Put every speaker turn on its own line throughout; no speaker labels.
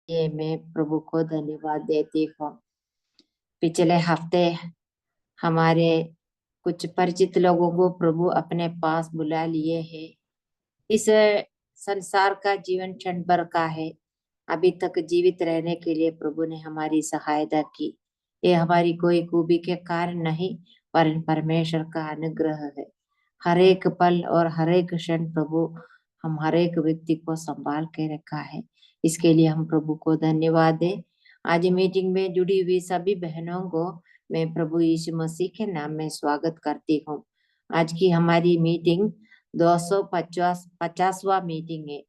ये मैं प्रभु को धन्यवाद देती हूँ। पिछले हफ्ते हमारे कुछ परिचित लोगों को प्रभु अपने पास बुला लिए है। इस संसार का जीवन क्षण भर का है। अभी तक जीवित रहने के लिए प्रभु ने हमारी सहायता की। ये हमारी कोई खूबी के कारण नहीं, पर परमेश्वर का अनुग्रह है। हर एक पल और हर एक क्षण प्रभु हम हर एक व्यक्ति को संभाल के रखा है। इसके लिए हम प्रभु को धन्यवाद दें। आज मीटिंग में जुड़ी हुई सभी बहनों को मैं प्रभु यीशु मसीह के नाम में स्वागत करती हूँ। आज की हमारी मीटिंग 250वां मीटिंग है।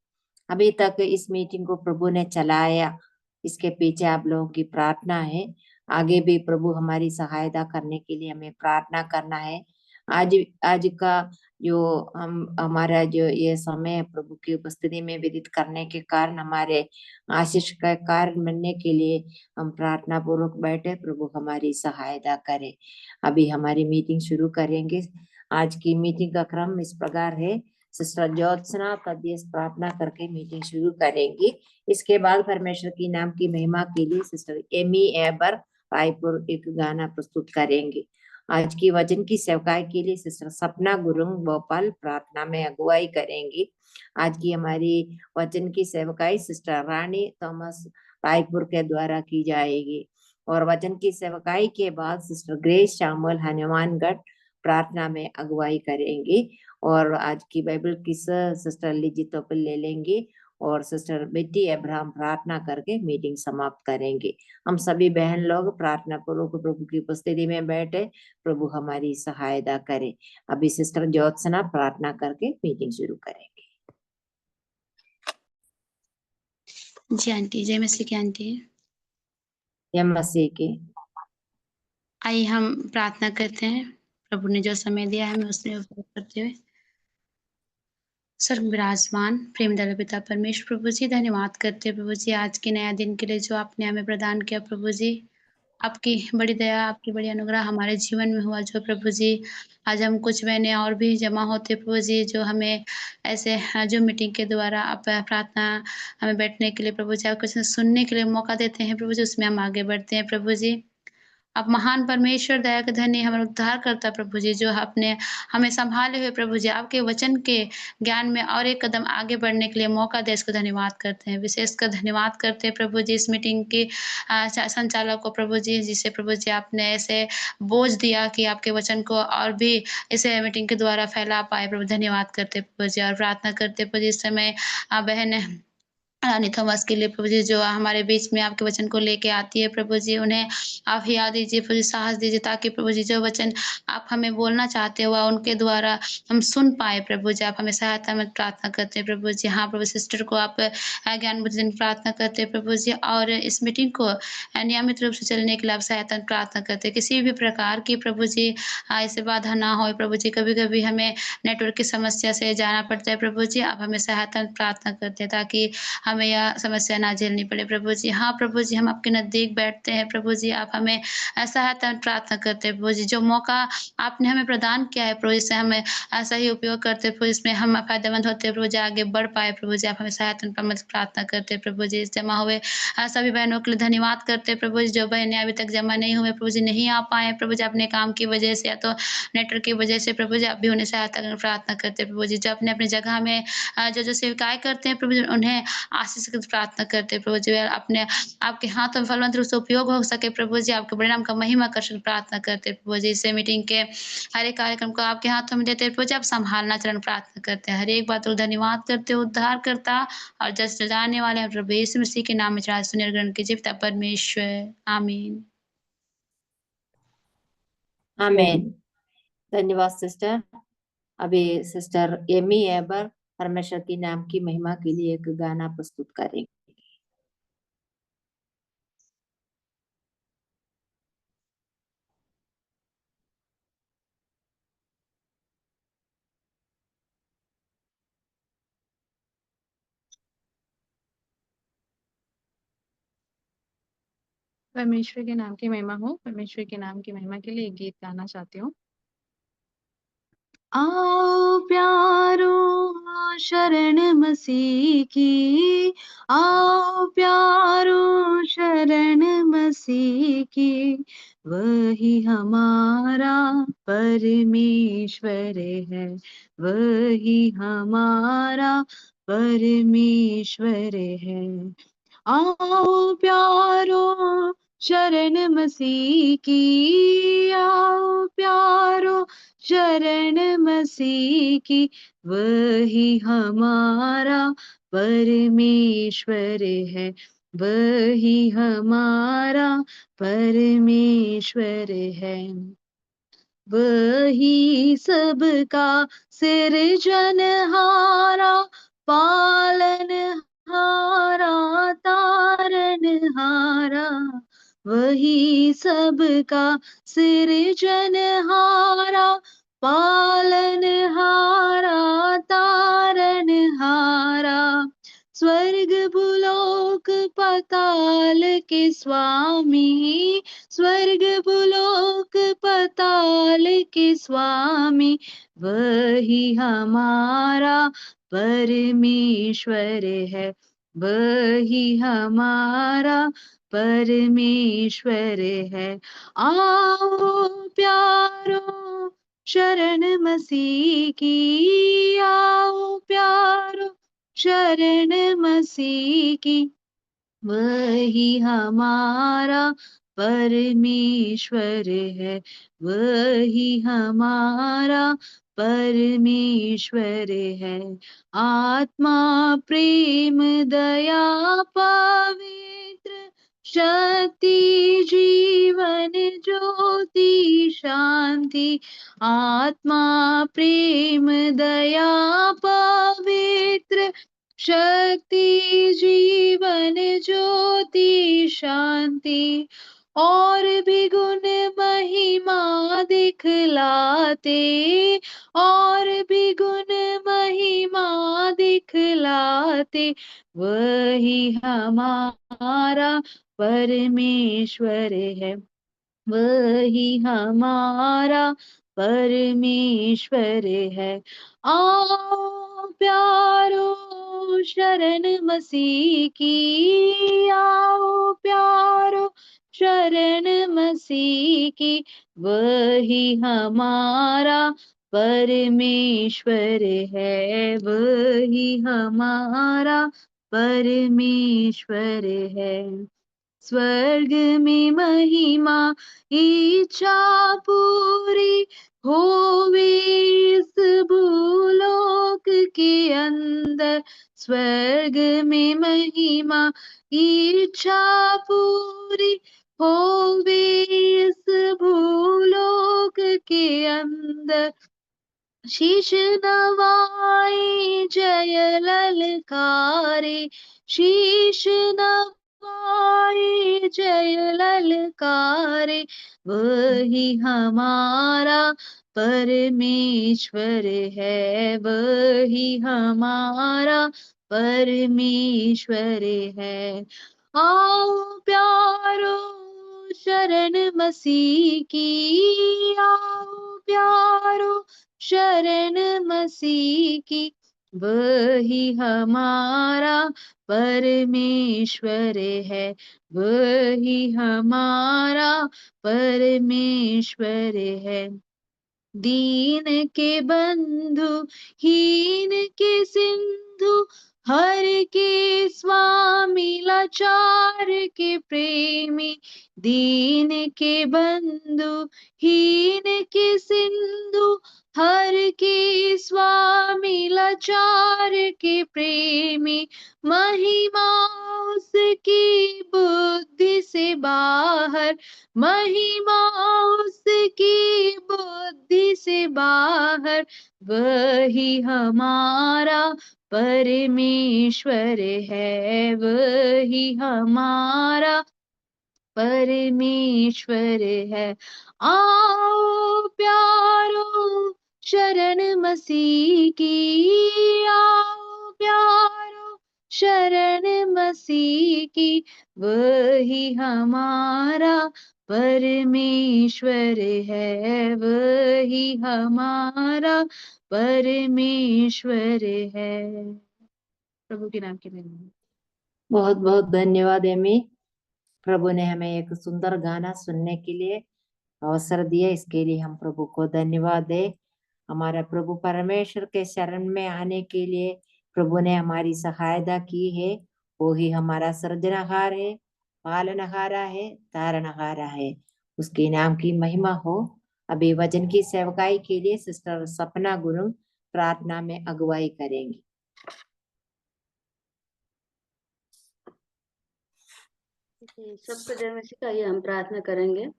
अभी तक इस मीटिंग को प्रभु ने चलाया, इसके पीछे आप लोगों की प्रार्थना है। आगे भी प्रभु हमारी सहायता करने के लिए हमें प्रार्थना करना है। आज आज का जो हम हमारा जो ये समय प्रभु की उपस्थिति में व्यतीत करने के कारण हमारे आशीष का कारण बनने के लिए हम प्रार्थना पूर्वक बैठे। प्रभु हमारी सहायता करे। अभी हमारी मीटिंग शुरू करेंगे। आज की मीटिंग का क्रम इस प्रकार है। सिस्टर ज्योत्सना पद्य प्रार्थना करके मीटिंग शुरू करेंगी। इसके बाद परमेश्वर की नाम की महिमा के लिए सिस्टर एमी एबर रायपुर एक गाना प्रस्तुत करेंगे। आज की वचन की सेवकाई के लिए सिस्टर सपना गुरुंग भोपाल प्रार्थना में अगुवाई करेंगी। आज की हमारी वचन की सेवकाई सिस्टर रानी थॉमस रायपुर के द्वारा की जाएगी। और वचन की सेवकाई के बाद सिस्टर ग्रेस शामुल हनुमानगढ़ प्रार्थना में अगुवाई करेंगी। और आज की बाइबल की सिस्टर लिजी तोपल ले लेंगी और सिस्टर बेटी अब्राहम प्रार्थना करके मीटिंग समाप्त करेंगे। हम सभी बहन लोग प्रार्थना पूर्वक प्रभु की उपस्थिति में बैठे। प्रभु हमारी सहायता करे। अभी सिस्टर ज्योत्सना प्रार्थना करके मीटिंग शुरू करेंगे।
जी आंटी, जय मसीह की आंटी।
जय मसीह की।
आइए हम प्रार्थना करते हैं। प्रभु ने जो समय दिया है हमें उसमें उपयोग करते हुए। स्वर्ग विराजमान प्रेम दयालु पिता परमेश्वर प्रभु जी, धन्यवाद करते हैं प्रभु जी आज के नया दिन के लिए जो आपने हमें प्रदान किया प्रभु जी। आपकी बड़ी दया, आपकी बड़ी अनुग्रह हमारे जीवन में हुआ जो प्रभु जी। आज हम कुछ बहनें और भी जमा होते प्रभु जी, जो हमें ऐसे जो मीटिंग के द्वारा आप प्रार्थना हमें बैठने के लिए प्रभु जी, आप कुछ सुनने के लिए मौका देते हैं प्रभु जी, उसमें हम आगे बढ़ते हैं प्रभु जी। आप महान परमेश्वर, दया के धन्य हमारा उद्धार करता प्रभु जी, जो आपने हमें संभाले हुए प्रभु जी, आपके वचन के ज्ञान में और एक कदम आगे बढ़ने के लिए मौका दे, इसको धन्यवाद करते हैं। विशेषकर धन्यवाद करते हैं प्रभु जी इस मीटिंग की संचालक को प्रभु जी, जिसे प्रभु जी आपने ऐसे बोझ दिया कि आपके वचन को और भी इसे मीटिंग के द्वारा फैला पाए प्रभु। धन्यवाद करते प्रभु जी और प्रार्थना करते प्रभु जी इस समय बहन रानी थॉमस के लिए प्रभु जी, जो हमारे बीच में आपके वचन को लेके आती है प्रभु जी, उन्हें आप हिया दीजिए प्रभु जी, साहस दीजिए, ताकि प्रभु जी जो वचन आप हमें बोलना चाहते हो वह उनके द्वारा हम सुन पाए प्रभु जी। आप हमें सहायता में प्रार्थना करते हैं प्रभु जी। हाँ प्रभु, सिस्टर को आप ज्ञान बुद्धि देने की प्रार्थना करते हैं प्रभु जी, और इस मीटिंग को नियमित रूप से चलने के लिए आप सहायता में प्रार्थना करते हैं। किसी भी प्रकार की प्रभु जी इससे बाधा ना हो प्रभु जी। कभी कभी हमें नेटवर्क की समस्या से जाना पड़ता है प्रभु जी, आप हमें सहायता में प्रार्थना करते हैं ताकि हमें यह समस्या ना झेलनी पड़े प्रभु जी। हाँ प्रभु जी, हम आपके नज़दीक बैठते हैं प्रभु जी, आप हमें सहायता में प्रार्थना करते हैं प्रभु जी। जो मौका आपने हमें प्रदान किया है प्रभु जी, से हमें सही उपयोग करते हैं प्रभु, इसमें हम फायदेमंद होते हैं प्रभु जी, आगे बढ़ पाए प्रभु जी। आप हमें सहायता में प्रार्थना करते हैं प्रभु जी। जमा हुए सभी बहनों के लिए धन्यवाद करते हैं प्रभु जी। जो बहनें अभी तक जमा नहीं हुए प्रभु जी, नहीं आ पाए प्रभु जी अपने काम की वजह से या तो नेटवर्क की वजह से प्रभु जी, आप भी उन्हें सहायता करने प्रार्थना करते हैं प्रभु जी। जो अपने अपनी जगह में जो सेविकाएं करते हैं प्रभु जी, उन्हें आशीष की प्रार्थना करते हैं प्रभु जी। अपने आपके हाथों में फलवंत रूप से उपयोग हो सके प्रभु जी, आपके बड़े नाम का महिमा कर प्रार्थना करते हैं प्रभु जी। इस मीटिंग के हर एक कार्यक्रम को आपके हाथों में देते हैं प्रभु जी, आप संभालना चरण प्रार्थना करते हैं। हर एक बात को धन्यवाद करते हैं, उद्धार करता और जस जाने वाले हैं प्रभु यीशु मसीह के नाम में सुनिए ग्रहण कीजिए पिता परमेश्वर, आमीन।
आमीन। धन्यवाद सिस्टर। अभी सिस्टर एमी एबर परमेश्वर की नाम की महिमा के लिए एक गाना प्रस्तुत करेंगे।
परमेश्वर के नाम की महिमा हो। परमेश्वर के नाम की महिमा के लिए एक गीत गाना चाहती हूँ। आओ प्यारो शरण मसीह की, आओ प्यारो शरण मसीह की, वही हमारा परमेश्वर है, वही हमारा परमेश्वर है। आओ प्यारो शरण मसीह की, आओ प्यारो शरण मसीह की, वही हमारा परमेश्वर है, वही हमारा परमेश्वर है। वही सबका सृजनहारा, पालनहारा, तारनहारा, वही सबका सृजनहारा, पालनहारा, तारनहारा, स्वर्ग भूलोक पाताल के स्वामी, स्वर्ग भूलोक पाताल के स्वामी, वही हमारा परमेश्वर है, वही हमारा परमेश्वर है। आओ प्यारो शरण मसीह की, आओ प्यारो शरण मसीह की, वही हमारा परमेश्वर है, वही हमारा परमेश्वर है। आत्मा प्रेम दया पवित्र शक्ति जीवन ज्योति शांति, आत्मा प्रेम दया पवित्र शक्ति जीवन ज्योति शांति, और भी गुण महिमा दिखलाते, और भी गुण महिमा दिखलाते, वही हमारा परमेश्वर है, वही हमारा परमेश्वर है। आओ प्यारो शरण मसीह की, आओ प्यारो शरण मसीह की, वही हमारा परमेश्वर है, वही हमारा परमेश्वर है। स्वर्ग में महिमा इच्छा पूरी होवे, इस भूलोक के अंदर, स्वर्ग में महिमा इच्छा पूरी होवे, इस भूलोक के अंदर, शीश नवाई जय ललकारे, शीश नवाई जय ललकारे, वही हमारा परमेश्वर है, वही हमारा परमेश्वर है। आओ प्यारो शरण मसीह की, आओ प्यारो शरण मसीह की, वही हमारा परमेश्वर है, वही हमारा परमेश्वर है। दीन के बंधु हीन के सिंधु, हर के स्वामी लाचार के प्रेमी, दीन के बंधु हीन के सिंधु, हर के स्वामी लाचार के प्रेमी, महिमा उसकी बुद्धि से बाहर, महिमा उसकी बुद्धि से बाहर, वही हमारा परमेश्वर है, वही हमारा परमेश्वर है। आओ प्यारो शरण मसीह की, आओ प्यारो शरण मसीह की, वही हमारा परमेश्वर है, वही हमारा परमेश्वर है। प्रभु के नाम के लिए
बहुत बहुत धन्यवाद एमी। प्रभु ने हमें एक सुंदर गाना सुनने के लिए अवसर दिया, इसके लिए हम प्रभु को धन्यवाद दे। हमारा प्रभु परमेश्वर के शरण में आने के लिए प्रभु ने हमारी सहायता की है। वो ही हमारा सृजनहार है, पालनहारा है, तारणहारा है। उसके नाम की महिमा हो। अभी वचन की सेवकाई के लिए सिस्टर सपना गुरु प्रार्थना में अगुवाई करेंगी।
सबको जय मसीह का, ये हम प्रार्थना करेंगे।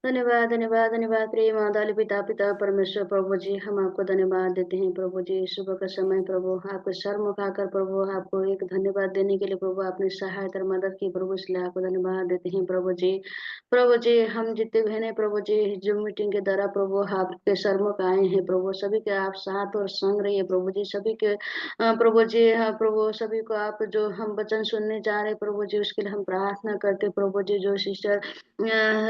धन्यवाद धन्यवाद धन्यवाद प्रिय माताली पिता पिता परमेश्वर प्रभु जी, हम आपको धन्यवाद देते हैं प्रभु जी। सुबह का समय प्रभु आपको सर मुखाकर प्रभु आपको एक धन्यवाद देने के लिए प्रभु आपने सहायता और मदद की प्रभु, इसलिए आपको धन्यवाद देते हैं प्रभु जी। प्रभु जी हम जितने बहने प्रभु जी जो मीटिंग के द्वारा प्रभु आपके सरमुख आए हैं प्रभु, सभी के आप साथ और संग रहिए प्रभु जी। सभी के प्रभु जी प्रभु सभी को आप जो हम वचन सुनने जा रहे प्रभु जी, उसके लिए हम प्रार्थना करते प्रभु जी। जो सिस्टर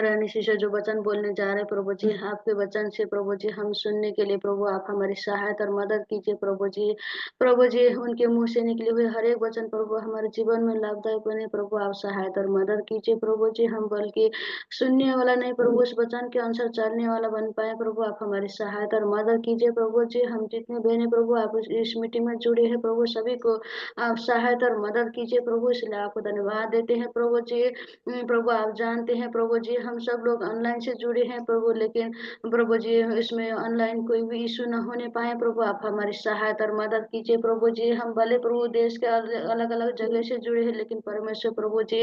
रानी शिष्य जो वचन बोलने जा रहे प्रभु जी, आपके वचन से प्रभु जी हम सुनने के लिए प्रभु आप हमारी सहायता और मदद कीजिए प्रभु जी। प्रभु जी उनके मुंह से निकले हुए हर एक वचन प्रभु हमारे जीवन में लाभदायक बने प्रभु, आप सहायता और मदद कीजिए प्रभु जी। हम बल्कि सुनने वाला नहीं प्रभु, उस वचन के अनुसार चलने वाला बन पाए प्रभु, आप हमारी सहायता और मदद कीजिए प्रभु जी। हम जितने बहने प्रभु आप इस मीटिंग में जुड़े हैं प्रभु, सभी को आप सहायता और मदद कीजिए प्रभु, इसलिए आपको धन्यवाद देते हैं प्रभु जी। प्रभु आप जानते हैं प्रभु जी हम सब लोग ऑनलाइन से जुड़े हैं प्रभु, लेकिन प्रभु जी इसमें ऑनलाइन कोई भी इशू न होने पाए प्रभु, आप हमारी सहायता और मदद कीजिए प्रभु जी। हम भले प्रभु देश के अलग अलग जगह से जुड़े हैं, लेकिन परमेश्वर प्रभु जी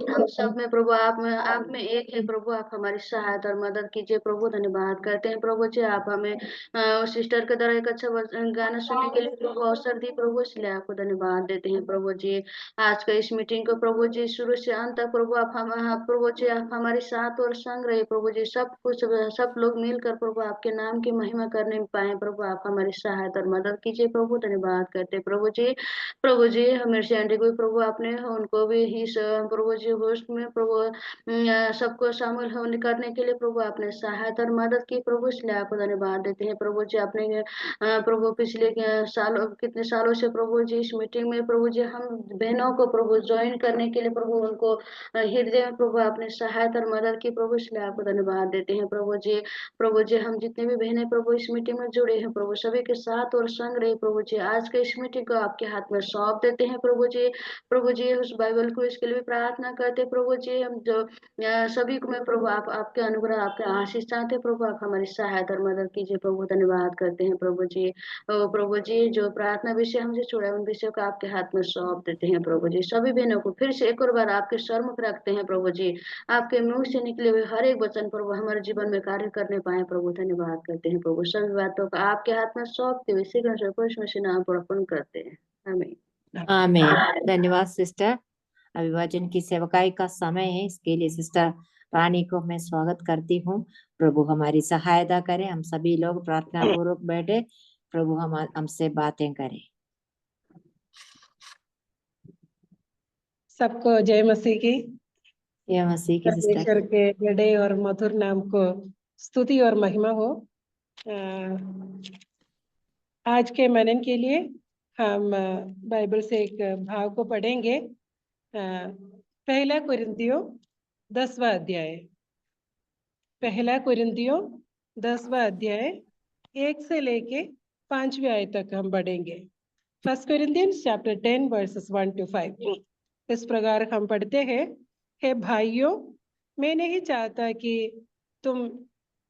हम सब में प्रभु आप में एक है प्रभु, आप हमारी सहायता और मदद कीजिए प्रभु। धन्यवाद करते हैं प्रभु जी, आप हमें सिस्टर के द्वारा एक अच्छा गाना सुनने के लिए प्रभु अवसर दी प्रभु, इसलिए आपको धन्यवाद देते हैं प्रभु जी। आज का इस मीटिंग को प्रभु जी शुरू से अंत तक प्रभु आप प्रभु जी आप हमारे साथ और संग रहे प्रभु जी। सब कुछ सब लोग मिलकर प्रभु आपके नाम की महिमा करने में पाए प्रभु, आप हमारी सहायता और मदद कीजिए प्रभु। धन्यवाद करते प्रभु जी। प्रभु जी हमें आंटी को प्रभु आपने उनको भी इस प्रभु जी होस्ट में प्रभु सबको शामिल होने करने के लिए प्रभु आपने सहायता और मदद की प्रभु, इसलिए आपको धन्यवाद देते हैं प्रभु जी। आपने प्रभु पिछले सालों कितने सालों से प्रभु जी इस मीटिंग में प्रभु जी हम बहनों को प्रभु ज्वाइन करने के लिए प्रभु उनको हृदय में प्रभु आपने सहायता और मदद की प्रभु, इसलिए आपको धन्यवाद देते हैं प्रभु जी। प्रभु जी हम जितने भी बहनें प्रभु इस मीटिंग में जुड़े हैं प्रभु, सभी के साथ और संग रहे प्रभु जी। आज के इस मीटिंग को आपके हाथ में सौंप देते हैं प्रभु जी। प्रभु जी उस बाइबल को इसके लिए प्रार्थना करते प्रभु जी। हम जो सभी को मैं प्रभु आप आपके अनुग्रह आपके आशीष चाहते प्रभु, आप हमारी सहायता और मदद कीजिए प्रभु। धन्यवाद करते हैं प्रभु जी। प्रभु जी जो प्रार्थना विषय हमसे छुड़ा उन विषयों को आपके हाथ में सौंप देते हैं प्रभु जी। सभी बहनों को फिर से एक और बार आपके सरमुख रखते हैं प्रभु जी। आपके मुंह से निकले हुए हर एक वचन प्रभु हमारे जीवन में कार्य करने पाए प्रभु, धन्यवाद करते हैं प्रभु। सभी बातों को आपके हाथ में सौंपते हुए शीघ्र से कुछ में नाम पर अर्पण करते हैं, आमीन।
आमीन। धन्यवाद सिस्टर। अभिवाचन की सेवकाई का समय है, इसके लिए सिस्टर रानी को मैं स्वागत करती हूँ। प्रभु हमारी सहायता करें, हम सभी लोग प्रार्थना पूर्वक बैठे, प्रभु हमसे बातें करें।
सबको जय मसीह की।
जय मसीह की सिस्टर।
परमेश्वर के बड़े और मधुर नाम को स्तुति और महिमा हो। आज के मनन के लिए हम बाइबल से एक भाग को पढ़ेंगे। पहला कुरिन्थियों 10वां अध्याय। पहला कुरिन्थियों 10वां अध्याय 1 से लेके 5वें आयत तक हम पढ़ेंगे। First Corinthians chapter 10 verses 1 to 5। इस प्रकार हम पढ़ते हैं, हे भाइयों, मैं नहीं चाहता कि तुम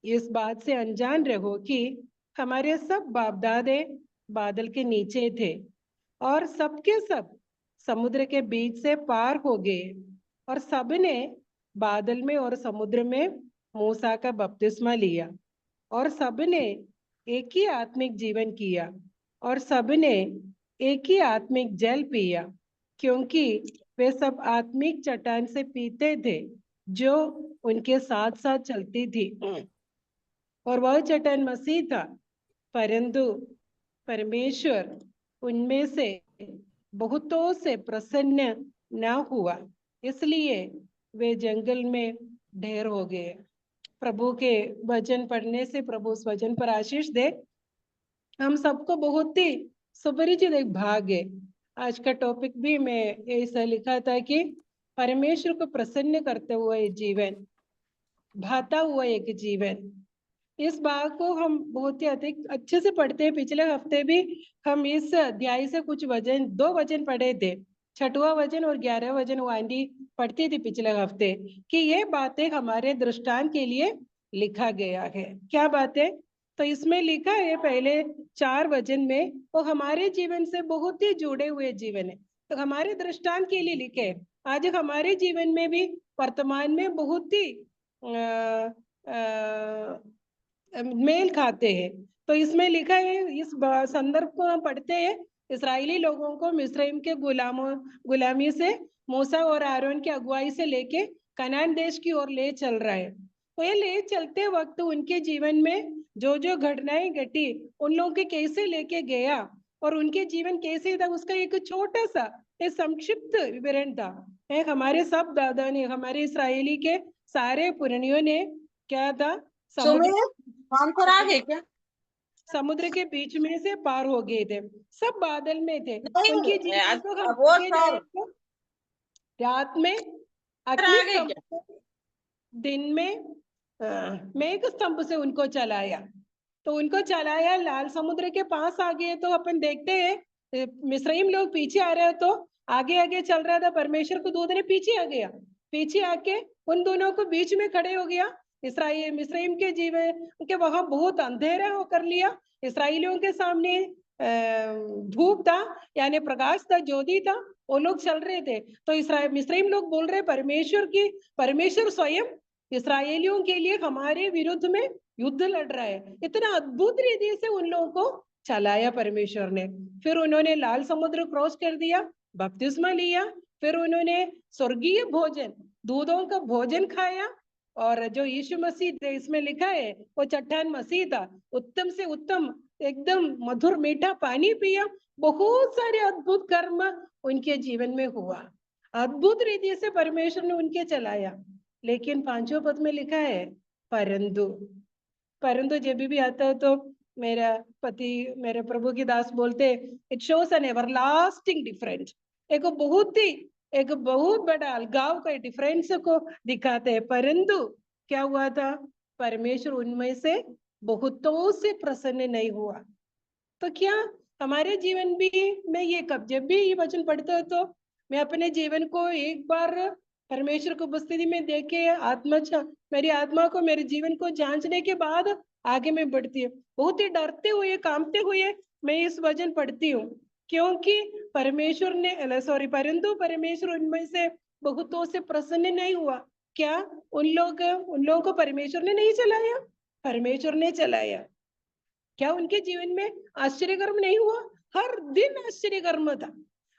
इस बात से अनजान रहो कि हमारे सब बाप दादे बादल के नीचे थे और सबके सब समुद्र के बीच से पार हो गए, और सब ने बादल में और समुद्र में मूसा का बपतिस्मा लिया, और सब ने एक ही आत्मिक जीवन किया, और सब ने एक ही आत्मिक जल पिया, क्योंकि वे सब आत्मिक चट्टान से पीते थे जो उनके साथ साथ चलती थी, और वह चट्टान मसीह था। परंतु परमेश्वर उनमें से बहुतों से प्रसन्न न हुआ, इसलिए वे जंगल में ढेर हो गए। प्रभु के वचन पढ़ने से प्रभु उस वचन पर आशीष दे। हम सबको बहुत ही सुपरिचित एक भाग है। आज का टॉपिक भी मैं ऐसा लिखा था कि परमेश्वर को प्रसन्न करते हुए जीवन, भाता हुआ एक जीवन। इस भाग को हम बहुत ही अधिक अच्छे से पढ़ते हैं। पिछले हफ्ते भी हम इस अध्याय से कुछ दो वचन पढ़े थे, 6वां वचन और 11वां वचन वो आंटी पढ़ती थी पिछले हफ्ते, कि ये बातें हमारे दृष्टांत के लिए लिखा गया है। क्या बातें? तो इसमें लिखा है पहले 4 वचन में, वो हमारे जीवन से बहुत ही जुड़े हुए जीवन है, तो हमारे दृष्टांत के लिए लिखे है। आज हमारे जीवन में भी वर्तमान में बहुत ही मेल खाते हैं। तो इसमें लिखा है, इस संदर्भ को हम पढ़ते हैं, इस्राएली लोगों को मिस्रईम के गुलामी से मूसा और आरोन की अगुवाई से लेके कनान देश की ओर ले चल रहा है। तो ये ले चलते वक्त उनके जीवन में जो जो घटनाएं घटी, उन लोगों के कैसे लेके गया और उनके जीवन कैसे था, उसका एक छोटा सा एक संक्षिप्त विवरण था। हमारे सब दादा ने, हमारे इस्राएली के सारे पुरानियों ने क्या था, समुद्र के बीच में से पार हो गए थे, सब बादल में थे। उनकी जीवन को हम रात में अग्नि स्तंभ, दिन में मेघ स्तंभ से उनको चलाया। तो उनको चलाया, लाल समुद्र के पास आ गए तो अपन देखते हैं मिस्रईम लोग पीछे आ रहे हो, तो आगे आगे चल रहा था, परमेश्वर को दूत ने पीछे आ गया, पीछे आके उन दोनों को बीच में खड़े हो गया। इसराइल मिस्रईम के जीवन के वहां बहुत अंधेरा होकर लिया। इसराइलियों के सामने धूप था, यानी प्रकाश था, ज्योति था, वो लोग चल रहे थे। तो मिस्रईम लोग बोल रहे परमेश्वर स्वयं इसराइलियों के लिए हमारे विरुद्ध में युद्ध लड़ रहा है। इतना अद्भुत रीति से उन लोगों को चलाया परमेश्वर ने। फिर उन्होंने लाल समुद्र क्रॉस कर दिया, बपतिस्मा लिया, फिर उन्होंने स्वर्गीय भोजन, दूधों का भोजन खाया, और जो यीशु मसीह थे, इसमें लिखा है वो चट्टान मसीह था, उत्तम से उत्तम एकदम मधुर मीठा पानी पिया। बहुत सारे अद्भुत कर्म उनके जीवन में हुआ, अद्भुत रीति से परमेश्वर ने उनके चलाया। लेकिन 5वें पद में लिखा है परंतु जब भी आता है तो मेरा पति, मेरे प्रभु की दास बोलते, it shows an everlasting difference. एक बहुत बड़ा अलगाव का डिफरेंस को दिखाते हैं। परंतु क्या हुआ था, परमेश्वर उनमें से बहुतों से प्रसन्न नहीं हुआ। तो क्या हमारे जीवन भी में ये जब भी ये वचन पढ़ते हो तो मैं अपने जीवन को एक बार परमेश्वर को उपस्थिति में देखे मेरी आत्मा को, मेरे जीवन को जांचने के बाद आगे में बढ़ती है। बहुत ही डरते हुए, कांपते हुए मैं इस वचन पढ़ती हूँ, क्योंकि परंतु परमेश्वर उनमें से बहुतों से प्रसन्न नहीं हुआ। क्या उन लोगों को परमेश्वर ने नहीं चलाया? परमेश्वर ने चलाया। क्या उनके जीवन में आश्चर्यकर्म नहीं हुआ? हर दिन आश्चर्यकर्म था।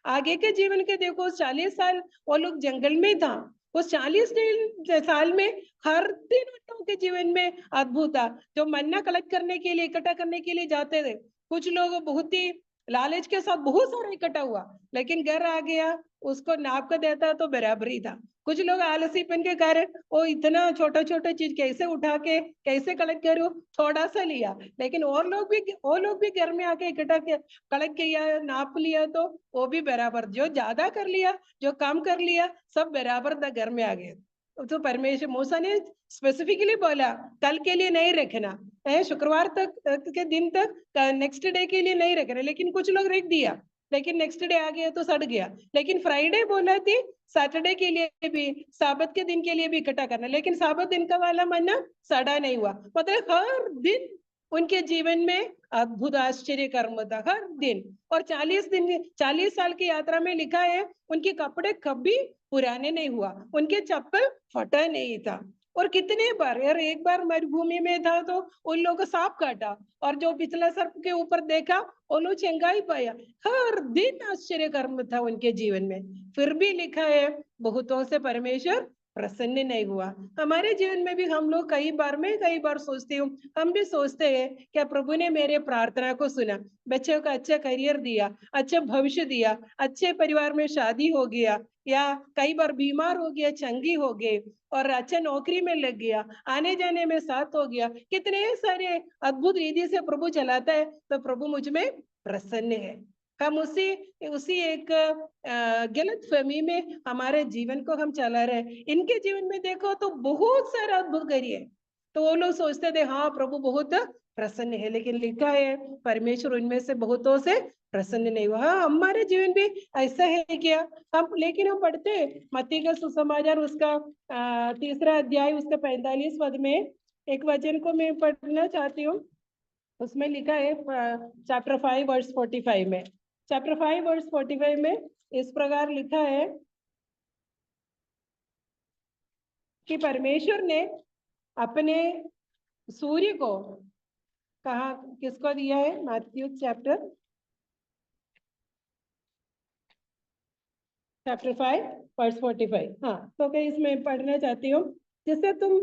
आगे के जीवन के देखो, 40 साल वो लोग जंगल में था, उस 40 साल में हर दिन उन लोगों के जीवन में अद्भुत था। जो मन्ना कलेक्ट करने के लिए, इकट्ठा करने के लिए जाते थे, कुछ लोग बहुत ही लालच के साथ बहुत सारा इकट्ठा हुआ, लेकिन घर आ गया उसको नाप कर देता तो बराबरी था। कुछ लोग आलसीपन के कारण वो इतना छोटा छोटा चीज कैसे उठा के कैसे कलेक्ट करूं, थोड़ा सा लिया, लेकिन और लोग भी घर में आके इकट्ठा कलेक्ट किया, नाप लिया, तो वो भी बराबर, जो ज्यादा कर लिया, जो कम कर लिया, सब बराबर था, घर में आ गए। तो परमेश्वर मूसा ने स्पेसिफिकली बोला कल के लिए नहीं रखना, शुक्रवार तक के दिन तक, नेक्स्ट डे के लिए नहीं रखना। लेकिन कुछ लोग रख दिया, लेकिन नेक्स्ट डे आ गया तो सड़ गया। लेकिन फ्राइडे बोला थी सैटरडे के लिए भी, साबत के दिन के लिए भी इकट्ठा करना, लेकिन साबत दिन का वाला मन्ना सड़ा नहीं हुआ। मतलब हर दिन उनके जीवन में अद्भुत आश्चर्य कर्म था, हर दिन। और 40 साल की यात्रा में लिखा है उनके कपड़े कभी पुराने नहीं हुआ, उनके चप्पल फटा नहीं था। और कितने बार यार, एक बार मरुभूमि में था तो उन लोगों को सांप काटा, और जो पिछला सर्प के ऊपर देखा उन लोग चंगाई पाया। हर दिन आश्चर्य कर्म था उनके जीवन में। फिर भी लिखा है बहुतों से परमेश्वर प्रसन्न नहीं हुआ। हमारे जीवन में भी हम लोग कई बार सोचती हूँ, हम भी सोचते हैं क्या प्रभु ने मेरे प्रार्थना को सुना, बच्चों का अच्छा करियर दिया, अच्छा भविष्य दिया, अच्छे परिवार में शादी हो गया, या कई बार बीमार हो गया, चंगी हो गए और अच्छा नौकरी में लग गया, आने जाने में साथ हो गया, कितने सारे अद्भुत रीति से प्रभु चलाता है, तो प्रभु मुझ में प्रसन्न है। हम उसी एक गलत फहमी में हमारे जीवन को हम चला रहे हैं। इनके जीवन में देखो तो बहुत सारा अद्भुत करिए, तो वो लोग सोचते थे हाँ प्रभु बहुत प्रसन्न है, लेकिन लिखा है परमेश्वर उनमें से बहुतों से प्रसन्न नहीं हुआ। हाँ, हमारे जीवन भी ऐसा है क्या? लेकिन हम पढ़ते मत्ती का सुसमाचार उसका 3 अध्याय उसका 45 पद में एक वचन को मैं पढ़ना चाहती हूँ। उसमें लिखा है चैप्टर 5 वर्स 45 में, चैप्टर 5 वर्स 45 में इस प्रकार लिखा है कि परमेश्वर ने अपने सूर्य को कहा, किसको दिया है? Matthew chapter 5 verse 45। हाँ, तो क्या इसमें पढ़ना चाहती हूँ, जिससे तुम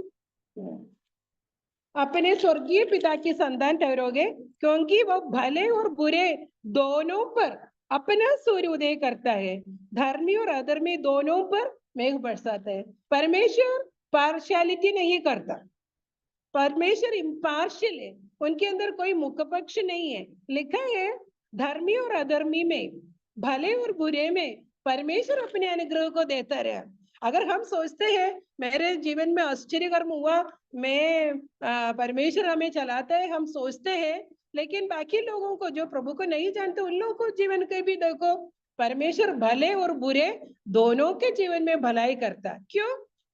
अपने स्वर्गीय पिता की संतान ठहरोगे, क्योंकि वो भले और बुरे दोनों पर अपना सूर्य उदय करता है, धर्मी और अधर्मी दोनों पर मेघ बरसाता है। परमेश्वर पार्शियलिटी नहीं करता, परमेश्वर इम्पार्शियल है, उनके अंदर कोई मुख्य पक्ष नहीं है। लिखा है धर्मी और अधर्मी में, भले और बुरे में परमेश्वर अपने अनुग्रह को देता रहा। अगर हम सोचते हैं मेरे जीवन में आश्चर्यकर्म हुआ, मैं परमेश्वर हमें चलाता है, हम सोचते हैं, लेकिन बाकी लोगों को जो प्रभु को नहीं जानते उन लोगों को जीवन के भी देखो, परमेश्वर भले और बुरे दोनों के जीवन में भलाई करता। क्यों?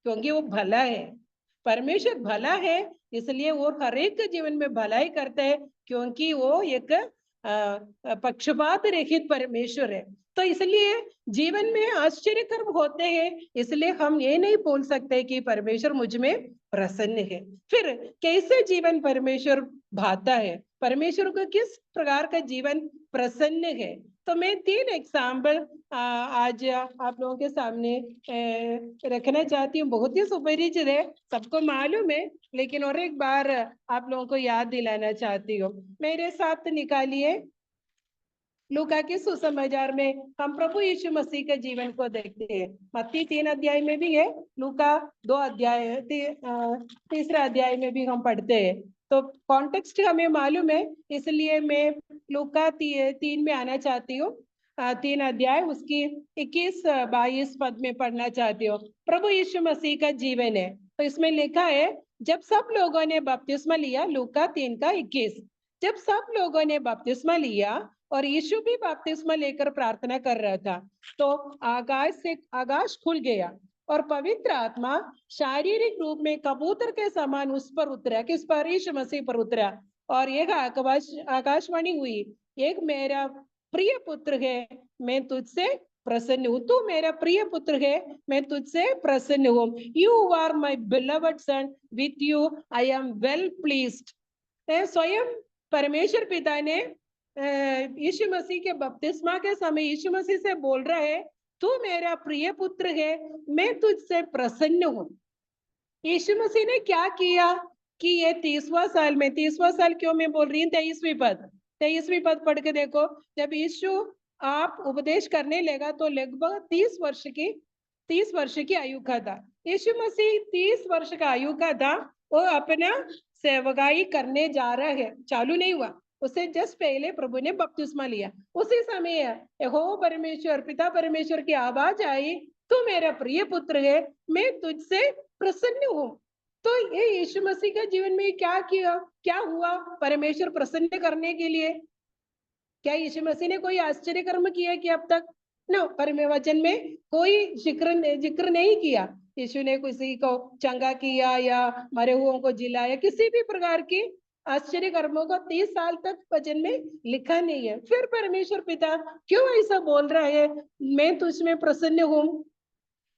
क्योंकि वो भला है, परमेश्वर भला है, इसलिए वो हर एक के जीवन में भलाई करता है, क्योंकि वो एक पक्षपात रहित परमेश्वर है। तो इसलिए जीवन में आश्चर्य कर्म होते हैं, इसलिए हम ये नहीं बोल सकते कि परमेश्वर मुझ में प्रसन्न है। फिर कैसे जीवन परमेश्वर भाता है, परमेश्वर को किस प्रकार का जीवन प्रसन्न है, तो मैं 3 एग्जाम्पल आज आप लोगों के सामने रखना चाहती हूँ। बहुत ही सुपरिचित है, सबको मालूम है, लेकिन और एक बार आप लोगों को याद दिलाना चाहती हूँ। मेरे साथ निकालिए लूका के सुसमाचार में हम प्रभु यीशु मसीह के जीवन को देखते हैं। मत्ती 3 अध्याय में भी है, लूका 2 अध्याय 3 अध्याय में भी हम पढ़ते हैं, तो कॉन्टेक्स्ट हमें मालूम है, इसलिए मैं लूका 3 में आना चाहती हूँ। 3 अध्याय उसकी 21-22 पद में पढ़ना चाहती हूँ। प्रभु यीशु मसीह का जीवन है, तो इसमें लिखा है जब सब लोगों ने बपतिस्मा लिया, लूका 3 का 21, जब सब लोगों ने बपतिस्मा लिया और यीशु भी बपतिस्मा लेकर प्रार्थना कर रहा था, तो आकाश खुल गया और पवित्र आत्मा शारीरिक रूप में कबूतर के समान उस पर उतरा, किस पर? यीशु मसीह पर उतरा, और यह आकाशवाणी हुई, एक मेरा प्रिय पुत्र है, मैं तुझसे प्रसन्न हूँ, तू मेरा प्रिय पुत्र है, मैं तुझसे प्रसन्न हूँ। You are my beloved son, with you I am well pleased. स्वयं परमेश्वर पिता ने यीशु मसीह के बपतिस्मा के समय यीशु मसीह से बोल रहा है, तू मेरा प्रिय पुत्र है, मैं तुझसे प्रसन्न हूँ। यीशु मसीह ने क्या किया कि ये 30वां साल में, 30वां साल क्यों मैं बोल रही हूँ, 23वीं पद पढ़ के देखो। जब यीशु आप उपदेश करने लगा तो लगभग 30 वर्ष की आयु का था। यीशु मसीह 30 वर्ष का आयु का था, वो अपना सेवकाई करने जा रहा है, चालू नहीं हुआ, उससे जस्ट पहले प्रभु ने बपतिस्मा लिया। उसी समय यहोवा परमेश्वर, पिता परमेश्वर की आवाज आई, तू मेरा प्रिय पुत्र है, मैं तुझसे प्रसन्न हूँ। तो ये यीशु मसीह का जीवन में क्या किया, क्या हुआ परमेश्वर प्रसन्न करने के लिए? क्या यीशु मसीह ने कोई आश्चर्य कर्म किया कि अब तक? न, परमे वचन में कोई जिक्र नहीं किया यीशु ने किसी को चंगा किया या मरे हुओं को जिलाया, किसी भी प्रकार की आश्चर्य कर्मों को 30 साल तक वचन में लिखा नहीं है। फिर परमेश्वर पिता क्यों ऐसा बोल रहा है, मैं तुझ में प्रसन्न हूँ?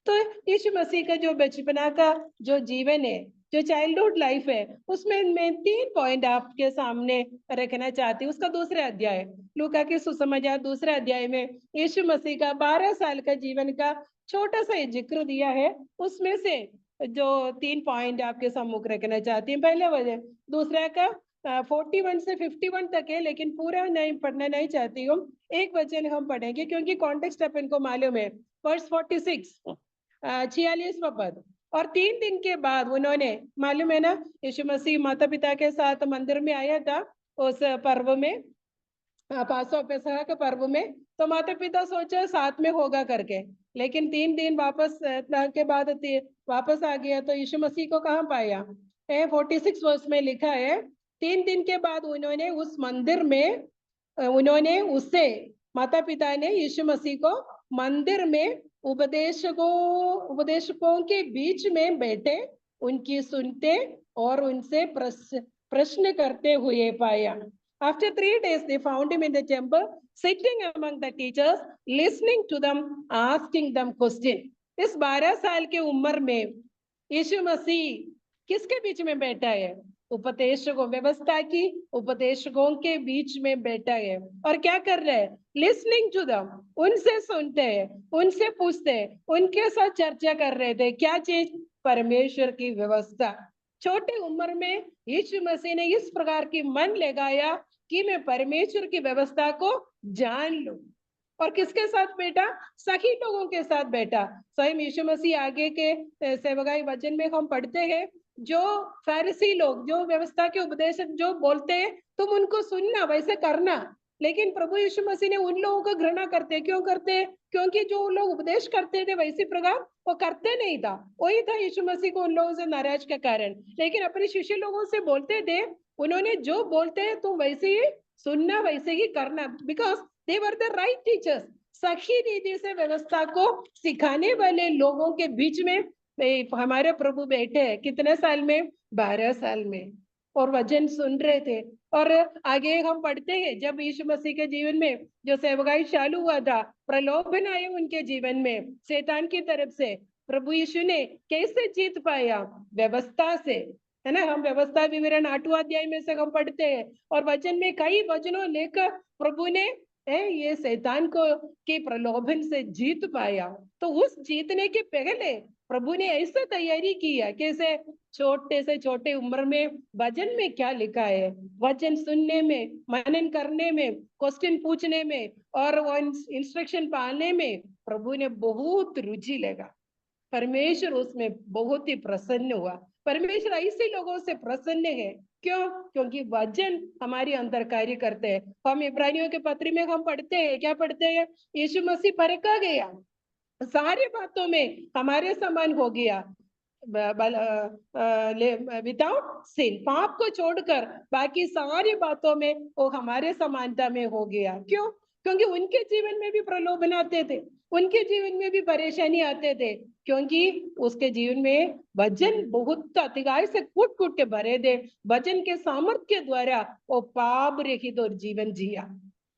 तो यीशु मसीह का जो बचपना का जो जीवन है, जो चाइल्डहुड लाइफ है, उसमें मैं 3 पॉइंट आपके सामने रखना चाहती हूँ। उसका दूसरा अध्याय, लूका के सुसमाचार दूसरे अध्याय में यीशु मसीह का 12 साल का जीवन का छोटा सा जिक्र दिया है। उसमें से जो 3 पॉइंट आपके सम्मुख रखना चाहती हूँ। पहले वजह, दूसरा का 41 से 51 तक है, लेकिन पूरा नहीं पढ़ना नहीं चाहती हूँ। एक वचन हम पढ़ेंगे क्योंकि कॉन्टेक्स्ट अपन को मालूम है। वर्स 46, 46वां पद। और 3 दिन के बाद उन्होंने, मालूम है ना, यीशु मसीह माता पिता के साथ मंदिर में आया था उस पर्व में, पासों पेसह के पर्व में। तो माता पिता सोचे साथ में होगा करके, लेकिन 3 दिन वापस के बाद वापस आ गया। तो यीशु मसीह को कहाँ पाया? 46 वर्ष में लिखा है, 3 दिन के बाद उन्होंने उस मंदिर में, उन्होंने उससे, माता पिता ने यीशु मसीह को मंदिर में उपदेशकों के बीच में बैठे उनकी सुनते और उनसे प्रश्न करते हुए पाया। After 3 days, they found him in the temple, sitting among the teachers, listening to them, asking them questions. इस 12 साल के उम्र में यीशु मसीह किसके बीच में बैठा है? उपदेशकों, व्यवस्था की उपदेशकों के बीच में बैठा है। और क्या कर रहे हैं? लिसनिंग टू देम, उनसे सुनते हैं, उनसे पूछते हैं, उनके साथ चर्चा कर रहे थे। क्या चीज? परमेश्वर की व्यवस्था। छोटे उम्र में यीशु मसीह ने इस प्रकार की मन लगाया कि मैं परमेश्वर की व्यवस्था को जान लूं। और किसके साथ बैठा? सही लोगों के साथ बैठा। स्वयं यीशु मसीह आगे के सेवकाई वचन में हम पढ़ते हैं, जो फरीसी लोग, जो व्यवस्था के उपदेशक जो बोलते हैं तुम उनको सुनना, वैसे करना, लेकिन प्रभु यीशु मसीह ने उन लोगों को घृणा करते। क्यों करते? क्योंकि जो लोग उपदेश करते थे वैसे प्रकार वो करते नहीं था। वही था यीशु मसीह को उन लोगों से नाराज का कारण। लेकिन अपने शिष्य लोगों से बोलते थे, उन्होंने जो बोलते हैं तुम वैसे ही सुनना, वैसे ही करना, because they were the right teachers. सही रीति से व्यवस्था को सिखाने वाले लोगों के बीच में हमारे प्रभु बैठे हैं। कितने साल में? 12 साल में। और वचन सुन रहे थे। और आगे हम पढ़ते हैं, जब यीशु मसीह के जीवन में जो सेवकाई चालू हुआ था, प्रलोभन आए उनके जीवन में शैतान की तरफ से, प्रभु यीशु ने कैसे जीत पाया? व्यवस्था से, है ना। हम व्यवस्था विवरण 8वां अध्याय में से हम पढ़ते हैं, और वचन में कई वचनों लेकर प्रभु ने ये शैतान को के प्रलोभन से जीत पाया। तो उस जीतने के पहले प्रभु ने ऐसा तैयारी किया, कैसे? छोटे से छोटे उम्र में वचन में क्या लिखा है, वचन सुनने में, मनन करने में, क्वेश्चन पूछने में और इंस्ट्रक्शन पालने में प्रभु ने बहुत रुचि लगा। परमेश्वर उसमें बहुत ही प्रसन्न हुआ। परमेश्वर ऐसे लोगों से प्रसन्न है। क्यों? क्योंकि वचन हमारे अंदर कार्य करते हैं। हम इब्रानियों के पत्र में हम पढ़ते हैं, क्या पढ़ते हैं? यीशु मसीह परखा गया, सारी बातों में हमारे समान हो गया, विदाउट सिन, पाप को छोड़कर बाकी सारी बातों में वो हमारे समानता में हो गया। क्यों? क्योंकि उनके जीवन में भी प्रलोभन आते थे, उनके जीवन में भी परेशानी आते थे, क्योंकि उसके जीवन में वचन बहुत अतिगाय से कूट कूट के भरे थे। वचन के सामर्थ्य के द्वारा वो पाप रहित और जीवन जिया,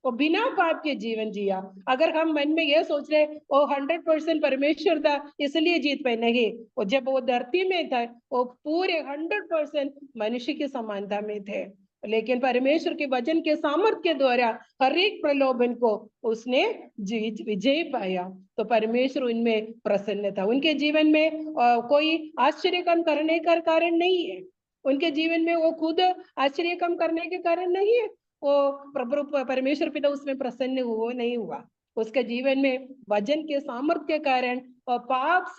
वो बिना पाप के जीवन जिया। अगर हम मन में यह सोच रहे वो 100% परमेश्वर था इसलिए जीत पाए, नहीं, वो जब वो धरती में था वो पूरे 100% मनुष्य की समानता में थे, लेकिन परमेश्वर के वचन के सामर्थ्य के द्वारा हर एक प्रलोभन को उसने विजय पाया। तो परमेश्वर उनमें प्रसन्न था। उनके जीवन में कोई आश्चर्य कम करने का कारण नहीं है, उनके जीवन में वो खुद आश्चर्य कम करने के कारण नहीं है, वो प्रभु परमेश्वर पिता उसमें प्रसन्न हुआ नहीं हुआ। उसके जीवन में वचन के सामर्थ्य के कारण और पाप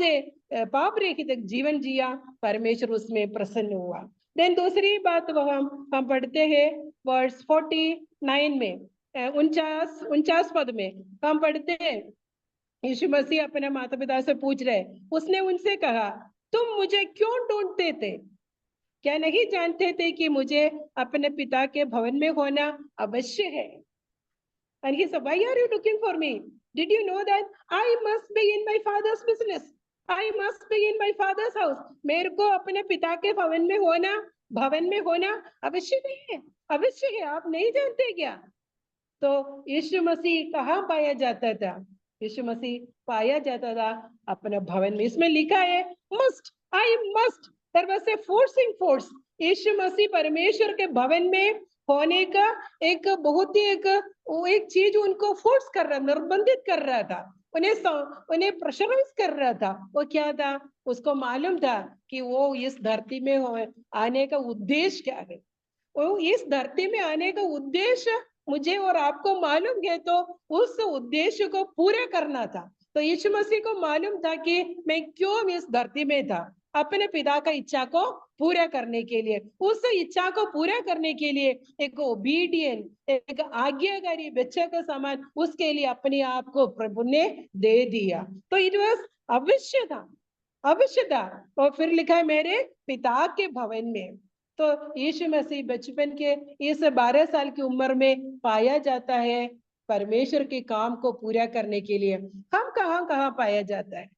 रहित जीवन जिया, परमेश्वर उसमें प्रसन्न हुआ। देन दूसरी बात वह हम पढ़ते हैं वर्स 49 में, 49 पद में हम पढ़ते हैं, यीशु मसीह अपने माता पिता से पूछ रहे, उसने उनसे कहा, तुम मुझे क्यों ढूंढते थे? क्या नहीं जानते थे कि मुझे अपने पिता के भवन में होना अवश्य है? And he said, why are you looking for me? Did you know that I must be in my father's business? I must be in my father's house. मेरे को अपने पिता के भवन में होना अवश्य नहीं है, अवश्य है। आप नहीं जानते क्या? तो यीशु मसीह कहाँ पाया जाता था? यीशु मसीह पाया जाता था अपने भवन में। इसमें लिखा है must, I must, there was a forcing force. Yeshu Masih परमेश्वर के भवन में होने का एक बहुत ही एक चीज उनको फोर्स कर रहा, निर्बंधित कर रहा था, उन्हें प्रेशराइज कर रहा था। वो क्या था? उसको मालूम था कि वो इस धरती में आने का उद्देश्य क्या है। वो इस धरती में आने का उद्देश्य मुझे और आपको मालूम है, तो उस उद्देश्य को पूरा करना था। तो यीशु मसीह को मालूम था कि मैं क्यों इस धरती में था, अपने पिता का इच्छा को पूरा करने के लिए। उस इच्छा को पूरा करने के लिए एक ओबीडियंट, एक आज्ञाकारी बच्चे का समान उसके लिए अपने आप को प्रभु ने दे दिया। तो इट वाज अवश्य था, अवश्य था। और फिर लिखा है मेरे पिता के भवन में। तो यीशु मसीह बचपन के इस 12 साल की उम्र में पाया जाता है परमेश्वर के काम को पूरा करने के लिए। हम कहाँ पाया जाता है?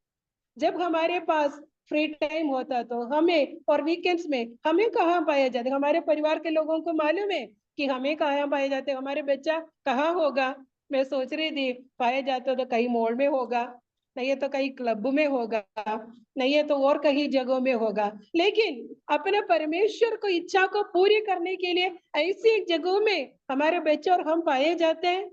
जब हमारे पास फ्री टाइम होता तो हमें, और वीकेंड्स में हमें कहाँ पाया जाता है? हमारे परिवार के लोगों को मालूम है कि हमें कहाँ पाया जाता है, हमारे बच्चा कहाँ होगा। मैं सोच रही थी पाया जाता तो कहीं मॉल में होगा, नहीं है तो कहीं क्लब में होगा, नहीं है तो और कहीं जगहों में होगा। लेकिन अपने परमेश्वर को इच्छा को पूरी करने के लिए ऐसी एक जगहों में हमारे बच्चे और हम पाए जाते हैं।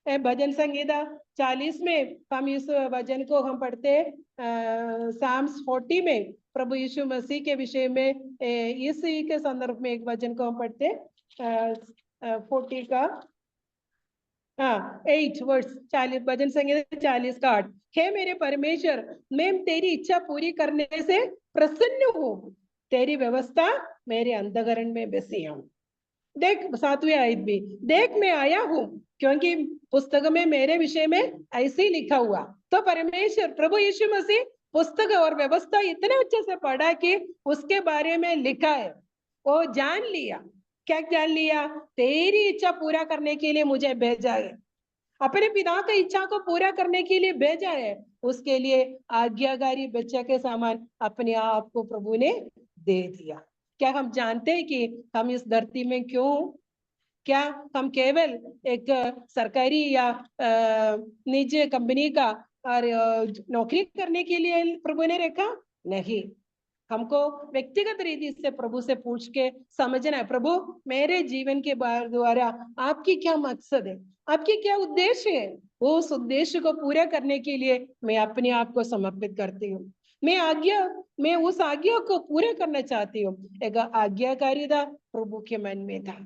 भजन संहिता 40 में हम इस भजन को हम पढ़ते हैं। साम्स 40 में प्रभु यीशु मसीह के विषय में इसी के संदर्भ में एक भजन को हम पढ़ते हैं। 40 का 8 वर्स 40, भजन संहिता 40 का 8। हे मेरे परमेश्वर, मैं तेरी इच्छा पूरी करने से प्रसन्न हूँ, तेरी व्यवस्था मेरे अंतःकरण में बसी हूँ। देख 7वीं आयत भी, देख मैं आया हूँ, क्योंकि पुस्तक में मेरे विषय में ऐसे ही लिखा हुआ। तो परमेश्वर प्रभु यीशु मसीह पुस्तक और व्यवस्था इतने अच्छे से पढ़ा कि उसके बारे में लिखा है, वो जान लिया। क्या जान लिया? तेरी इच्छा पूरा करने के लिए मुझे भेजा है, अपने पिता की इच्छा को पूरा करने के लिए भेजा है। उसके लिए आज्ञाकारी बच्चे के समान अपने आप को प्रभु ने दे दिया। क्या हम जानते हैं कि हम इस धरती में क्यों? क्या हम केवल एक सरकारी या निजी कंपनी का और नौकरी करने के लिए प्रभु ने रखा? नहीं, हमको व्यक्तिगत रीति से प्रभु से पूछ के समझना है, प्रभु मेरे जीवन के द्वारा आपकी क्या मकसद है, आपकी क्या उद्देश्य है। वो उस उद्देश्य को पूरा करने के लिए मैं अपने आप को समर्पित करती हूँ। मैं उस आज्ञा को पूरा करना चाहती हूँ। एक आज्ञाकारिता प्रभु के मन में था,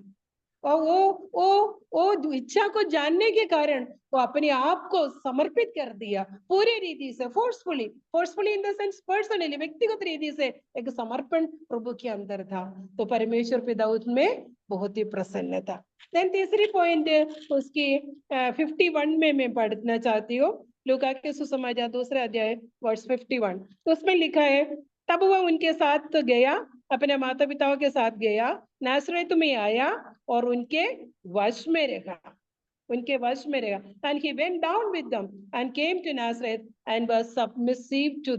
और वो इच्छा को जानने के कारण वो अपने आप को समर्पित कर दिया पूरी रीति से, forcefully in the sense personally, व्यक्तिगत रीति से एक समर्पण प्रभु के अंदर था। तो परमेश्वर पिता उसमें बहुत ही प्रसन्न था। देन तीसरी पॉइंट उसकी 51 में मैं पढ़ना चाहती हूँ। लूका के सुसमाचार 2 अध्याय वर्स 51। तो उसमें लिखा है, तब वह उनके साथ गया, अपने माता पिताओं के साथ गया, नासरत में आया और उनके वश में रहा, उनके वश में रहा। And he went down with them and came to Nazareth and was submissive to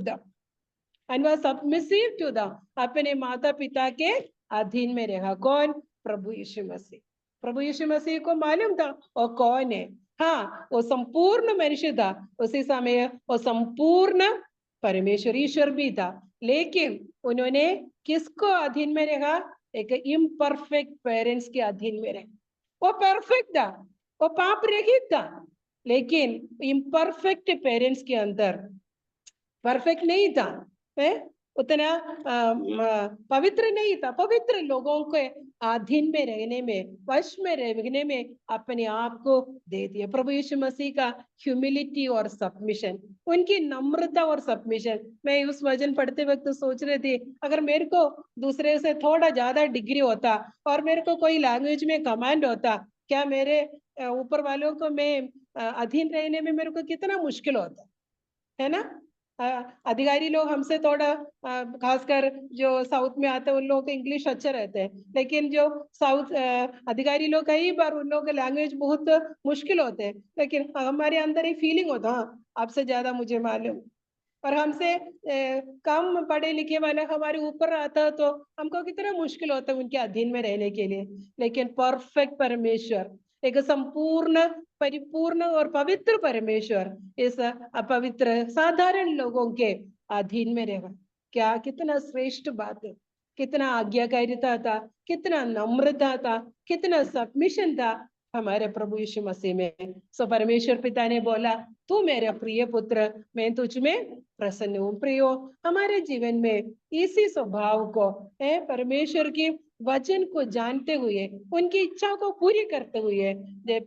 them. अपने माता पिता के अधीन में रहा। कौन? प्रभु यीशु मसीह। प्रभु यीशु मसीह को मालूम था वो कौन है। हाँ, वो संपूर्ण मनुष्य था, उसी समय वो संपूर्ण परमेश्वर ईश्वर भी था। लेकिन उन्होंने किसको अधीन में रहा? एक इम्परफेक्ट पेरेंट्स के अधीन में रहे। वो परफेक्ट था, वो पाप रहित था, लेकिन इम्परफेक्ट पेरेंट्स के अंदर परफेक्ट नहीं था, उतना पवित्र नहीं था। पवित्र लोगों के अधीन में रहने में, वश में रहने में अपने आप को दे दिया। प्रभु यीशु मसीह का ह्यूमिलिटी और सबमिशन, उनकी नम्रता और सबमिशन। मैं उस वचन पढ़ते वक्त सोच रही थी, अगर मेरे को दूसरे से थोड़ा ज्यादा डिग्री होता और मेरे को कोई लैंग्वेज में कमांड होता, क्या मेरे ऊपर वालों को मैं अधीन रहने में मेरे को कितना मुश्किल होता है ना। अधिकारी लोग हमसे थोड़ा, खासकर जो साउथ में आते हैं उन लोगों को इंग्लिश अच्छा रहते हैं, लेकिन जो साउथ अधिकारी लोग कई बार उन लोगों के लैंग्वेज बहुत मुश्किल होते हैं, लेकिन हमारे अंदर एक फीलिंग होता है, हाँ आपसे ज्यादा मुझे मालूम। और हमसे कम पढ़े लिखे वाला हमारे ऊपर आता तो हमको कितना मुश्किल होता है उनके अधीन में रहने के लिए। लेकिन परफेक्ट परमेश्वर, एक संपूर्ण परिपूर्ण और पवित्र परमेश्वर इस अपवित्र साधारण लोगों के अधीन में रहेगा। क्या कितना श्रेष्ठ बात है, कितना आज्ञाकारिता था, कितना नम्रता था, कितना सबमिशन था हमारे प्रभु यीशु मसीह में। सो परमेश्वर पिता ने बोला, तू मेरा प्रिय पुत्र, मैं तुझ में प्रसन्न हूँ। प्रियो, हमारे जीवन में इसी स्वभाव को परमेश्वर की वचन को जानते हुए, उनकी इच्छा को पूरी करते हुए,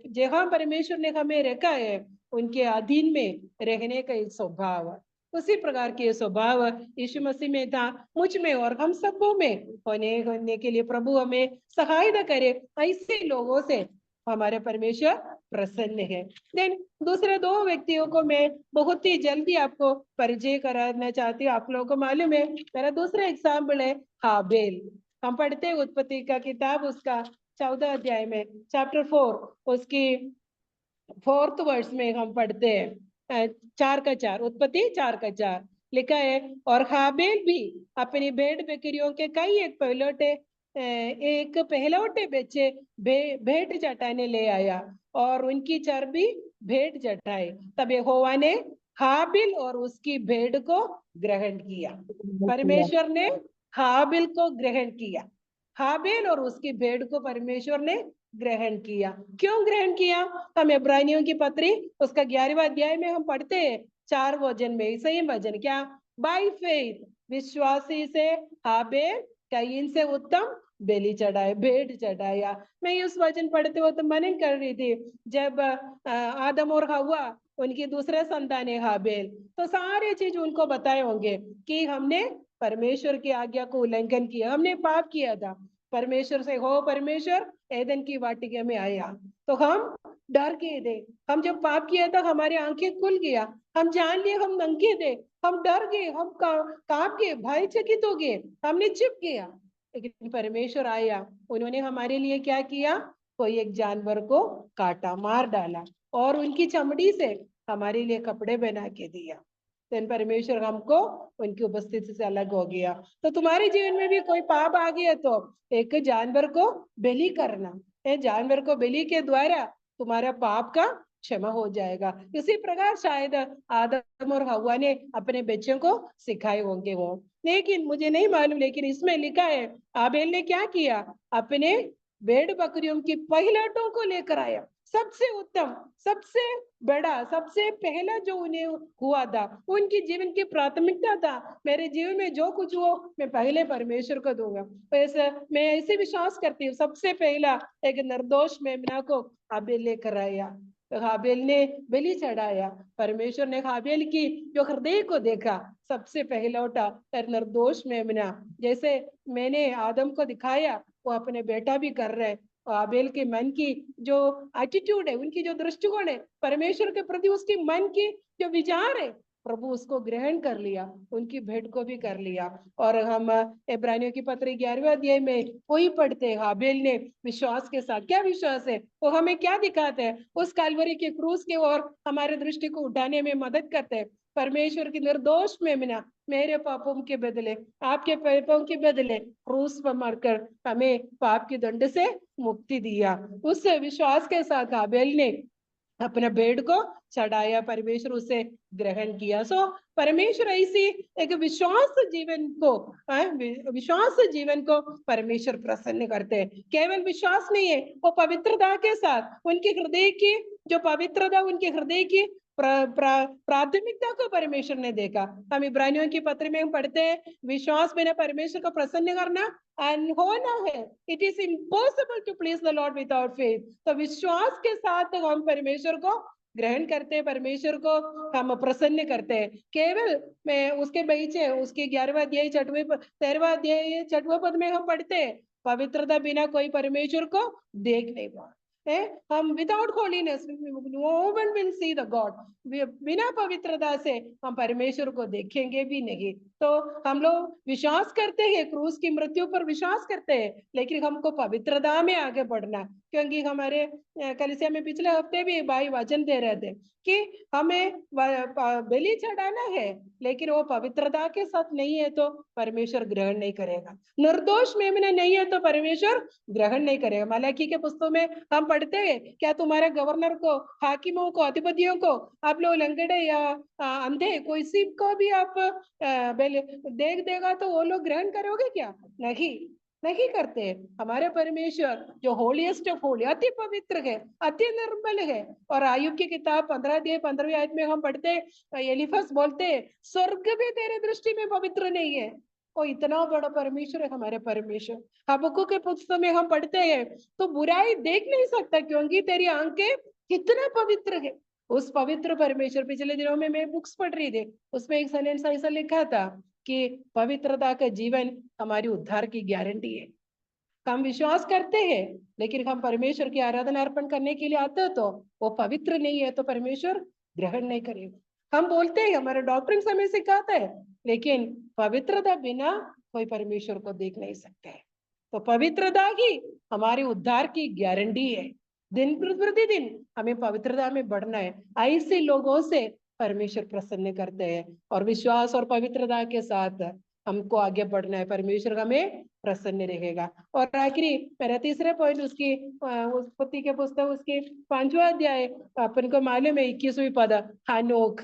जहाँ परमेश्वर ने हमें रखा है उनके अधीन में रहने का एक स्वभाव, उसी प्रकार के स्वभाव यीशु मसीह में था, मुझ में और हम सबों में होने के लिए प्रभु हमें सहायता करे। ऐसे लोगों से हमारे परमेश्वर प्रसन्न है। देन दूसरे दो व्यक्तियों को मैं बहुत ही जल्दी आपको परिचय कराना चाहती हूँ। आप लोगों को मालूम है, मेरा दूसरा एग्जाम्पल है हाबेल। हम पढ़ते हैं उत्पत्ति का किताब, उसका 14 अध्याय में चैप्टर 4, उसकी 4th वर्ष में हम पढ़ते हैं 4 का 4, उत्पत्ति 4 का 4 लिखा है, और हाबेल भी अपनी भेड़ बकरियों के कई एक पहलौटे बच्चे भेंट चटाने ले आया और उनकी चर्बी भेंट चटाई। तब यहोवा ने हाबिल और उसकी भेड़ को ग्रहण किया। परमेश्वर ने हाबिल को ग्रहण किया, हाबिल और उसकी भेड़ को परमेश्वर ने ग्रहण किया। क्यों ग्रहण किया? हम इब्रानियों की पत्री उसका 11वां अध्याय में हम पढ़ते हैं 4 वचन में, सही वचन क्या? बाय फेथ, विश्वासी से हाबेल कैन से उत्तम बलि चढ़ाए, भेंट चढ़ाया। मैं उस वचन पढ़ते हुए तो मनन कर रही थी, जब आदम और हव्वा उनकी दूसरे संतान है हाबेल, तो सारे चीज उनको बताए होंगे कि हमने परमेश्वर की आज्ञा को उल्लंघन किया, हमने पाप किया था परमेश्वर से। हो परमेश्वर एदन की वाटिका में आया तो हम डर गए थे, हम जब पाप किया था हमारी आंखें खुल गया, हम जान लिए हम नंगे थे, हम डर गए, हम कांप गए, भयचकित हो गए, हमने चुप गया। लेकिन परमेश्वर आया, उन्होंने हमारे लिए क्या किया? कोई एक जानवर को काटा, मार डाला और उनकी चमड़ी से हमारे लिए कपड़े बना के दिया। तो परमेश्वर हमको उनकी उपस्थिति से अलग हो गया। तो तुम्हारे जीवन में भी कोई पाप आ गया तो एक जानवर को बलि करना, जानवर को बलि के द्वारा तुम्हारा पाप का क्षमा हो जाएगा। इसी प्रकार शायद आदम और हव्वा ने अपने बच्चों को सिखाए होंगे वो, लेकिन मुझे नहीं मालूम। लेकिन इसमें लिखा है आबेल ने क्या किया? अपने भेड़ बकरियों की पहिलौठों को लेकर आया, सबसे उत्तम, सबसे बड़ा, सबसे पहला जो उन्हें हुआ था, उनकी जीवन की प्राथमिकता था, मेरे जीवन में जो कुछ हो मैं पहले परमेश्वर को दूंगा। तो ऐसा मैं ऐसे विश्वास करती हूँ, सबसे पहला एक निर्दोष मेमना को हाबेल लेकर आया, तो हाबेल ने बलि चढ़ाया। परमेश्वर ने हाबेल की जो हृदय को देखा, सबसे पहलौटा निर्दोष मेमना, जैसे मैंने आदम को दिखाया वो अपने बेटा भी कर रहे हैं। आबेल के मन की जो एटीट्यूड है, उनकी जो दृष्टिकोण है परमेश्वर के प्रति, उसकी मन की जो विचार है, प्रभु उसको ग्रहण कर लिया, उनकी भेंट को भी कर लिया। और हम इब्रानियों की पत्री 11वें अध्याय में वही पढ़ते हैं, हाबेल ने विश्वास के साथ, क्या विश्वास है वो हमें क्या दिखाते हैं? उस कैलवरी के क्रूस के ओर हमारे दृष्टि को उठाने में मदद करते हैं। परमेश्वर की निर्दोष मेमना मेरे पापों के बदले, आपके पापों के बदले क्रूस पर मरकर हमें पाप के दंड से मुक्ति दिया। उस विश्वास के साथ हाबेल ने अपने भेड़ को चढ़ाया, परमेश्वर उसे ग्रहण किया। सो परमेश्वर ऐसी एक विश्वास जीवन को परमेश्वर प्रसन्न करते हैं। केवल विश्वास नहीं है, वो पवित्रता के साथ उनके हृदय की जो पवित्रता, उनके हृदय की प्राथमिकता को परमेश्वर ने देखा। हम इब्रानियों की पत्र में हम पढ़ते हैं, विश्वास बिना परमेश्वर को प्रसन्न करना होना है, it is impossible to please the Lord without faith. तो विश्वास के साथ हम परमेश्वर को ग्रहण करते हैं, परमेश्वर को हम प्रसन्न करते हैं। केवल मैं उसके पीछे उसके 11वां अध्याय 13वां अध्याय 6वां पद में हम पढ़ते हैं, पवित्रता बिना कोई परमेश्वर को देख नहीं पा। हम without holiness no one will see the God, बिना पवित्रता से हम परमेश्वर को देखेंगे भी नहीं। तो हम लोग विश्वास करते हैं, क्रूस की मृत्यु पर विश्वास करते हैं, लेकिन हमको पवित्रता में आगे बढ़ना, क्योंकि हमारे कलीसिया में पिछले हफ्ते भी भाई वचन दे रहे थे कि हमें बलि चढ़ाना है, लेकिन वो पवित्रता के साथ नहीं है तो परमेश्वर ग्रहण नहीं करेगा। निर्दोष मेमना नहीं है तो परमेश्वर ग्रहण नहीं करेगा। मलाकी के पुस्तक में हम पढ़ते हैं, क्या तुम्हारे गवर्नर को, हाकिमों को, अधिपतियों को आप लोग लंगड़े या अंधे कोई सी को भी आप देख देगा तो वो लोग ग्रहण करोगे क्या? नहीं, नहीं करते। हमारे परमेश्वर जो होलीएस्ट ऑफ होली, अति पवित्र है, अति निर्मल है। और आयुब की किताब 15 आयत में हम पढ़ते, एलिफस बोलते, स्वर्ग भी तेरे दृष्टि में पवित्र नहीं है। वो इतना बड़ा परमेश्वर है हमारे परमेश्वर। हबक्कुक के पुस्तक में हम पढ़ते हैं, तो बुराई देख नहीं सकता क्योंकि तेरी आंखें कितना पवित्र है। उस पवित्र परमेश्वर, पिछले दिनों में मैं बुक्स पढ़ रही थी, उसमें एक सेंटेंस ऐसा लिखा था कि पवित्रता का जीवन हमारी उद्धार की गारंटी है। हम विश्वास करते हैं, लेकिन हम परमेश्वर की आराधना अर्पण करने के लिए आते हैं तो वो पवित्र नहीं है तो परमेश्वर ग्रहण नहीं करेगा। हम बोलते हैं, हमारे डॉक्टर हमें सिखाता है, लेकिन पवित्रता बिना कोई परमेश्वर को देख नहीं सकते है। तो पवित्रता ही हमारे उद्धार की गारंटी है। दिन प्रतिदिन हमें पवित्रता में बढ़ना है। ऐसे लोगों से परमेश्वर प्रसन्न करते हैं और विश्वास और पवित्रता के साथ हमको आगे बढ़ना है। परमेश्वर हमें प्रसन्न रहेगा। और आखिरी मेरा तीसरा पॉइंट उसकी उत्पत्ति के पुस्तक उसके 5वां अध्याय, अपन को मालूम है 21वीं पद, हनोक।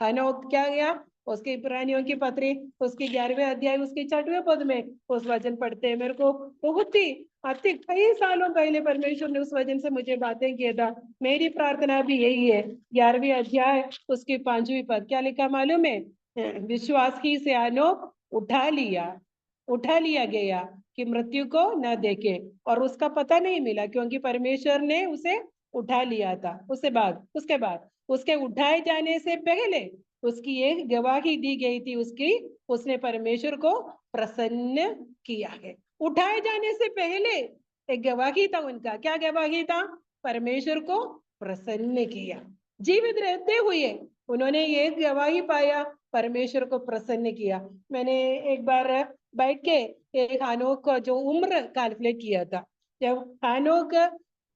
हनोक क्या गया, उसके इब्रानियों की पत्री उसके 11वें अध्याय उसके 6वें पद में उस वचन पढ़ते हैं। मेरे को बहुत ही अति कई सालों पहले परमेश्वर ने उस वचन से मुझे बातें किया था। मेरी प्रार्थना भी यही है, 11वें अध्याय उसके 5वीं पद क्या लिखा मालूम है? विश्वास ही से हनोक उठा लिया गया कि मृत्यु को न देखे, और उसका पता नहीं मिला क्योंकि परमेश्वर ने उसे उठा लिया था। उसके बाद उसके उठाए जाने से पहले उसकी एक गवाही दी गई थी, उसने परमेश्वर को प्रसन्न किया है। उठाए जाने से पहले एक गवाही था उनका। क्या गवाही था? परमेश्वर को प्रसन्न किया। जीवित रहते हुए उन्होंने एक गवाही पाया, परमेश्वर को प्रसन्न किया। मैंने एक बार बैठ के एक हानोक का जो उम्र कैलकुलेट किया था। जब हानोक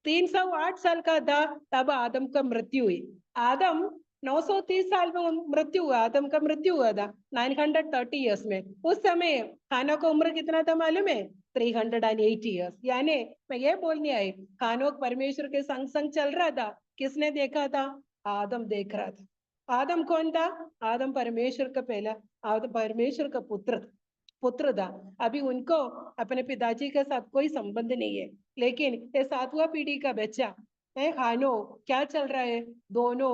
308 साल का था तब आदम का मृत्यु हुई। आदम 930 साल में मृत्यु हुआ, आदम का मृत्यु हुआ था 930 ईयर्स में। उस समय हानोक का उम्र कितना था मालूम है? 380 ईयर्स। यानी मैं ये बोलने आई, हानोक परमेश्वर के संग संग चल रहा था। किसने देखा था? आदम देख रहा था। आदम कौन था? आदम परमेश्वर का पहला, आदम परमेश्वर का पुत्र था। अभी उनको अपने पिताजी के साथ कोई संबंध नहीं है, लेकिन ये 7वां पीढ़ी का बच्चा है हानोक। क्या चल रहा है? दोनों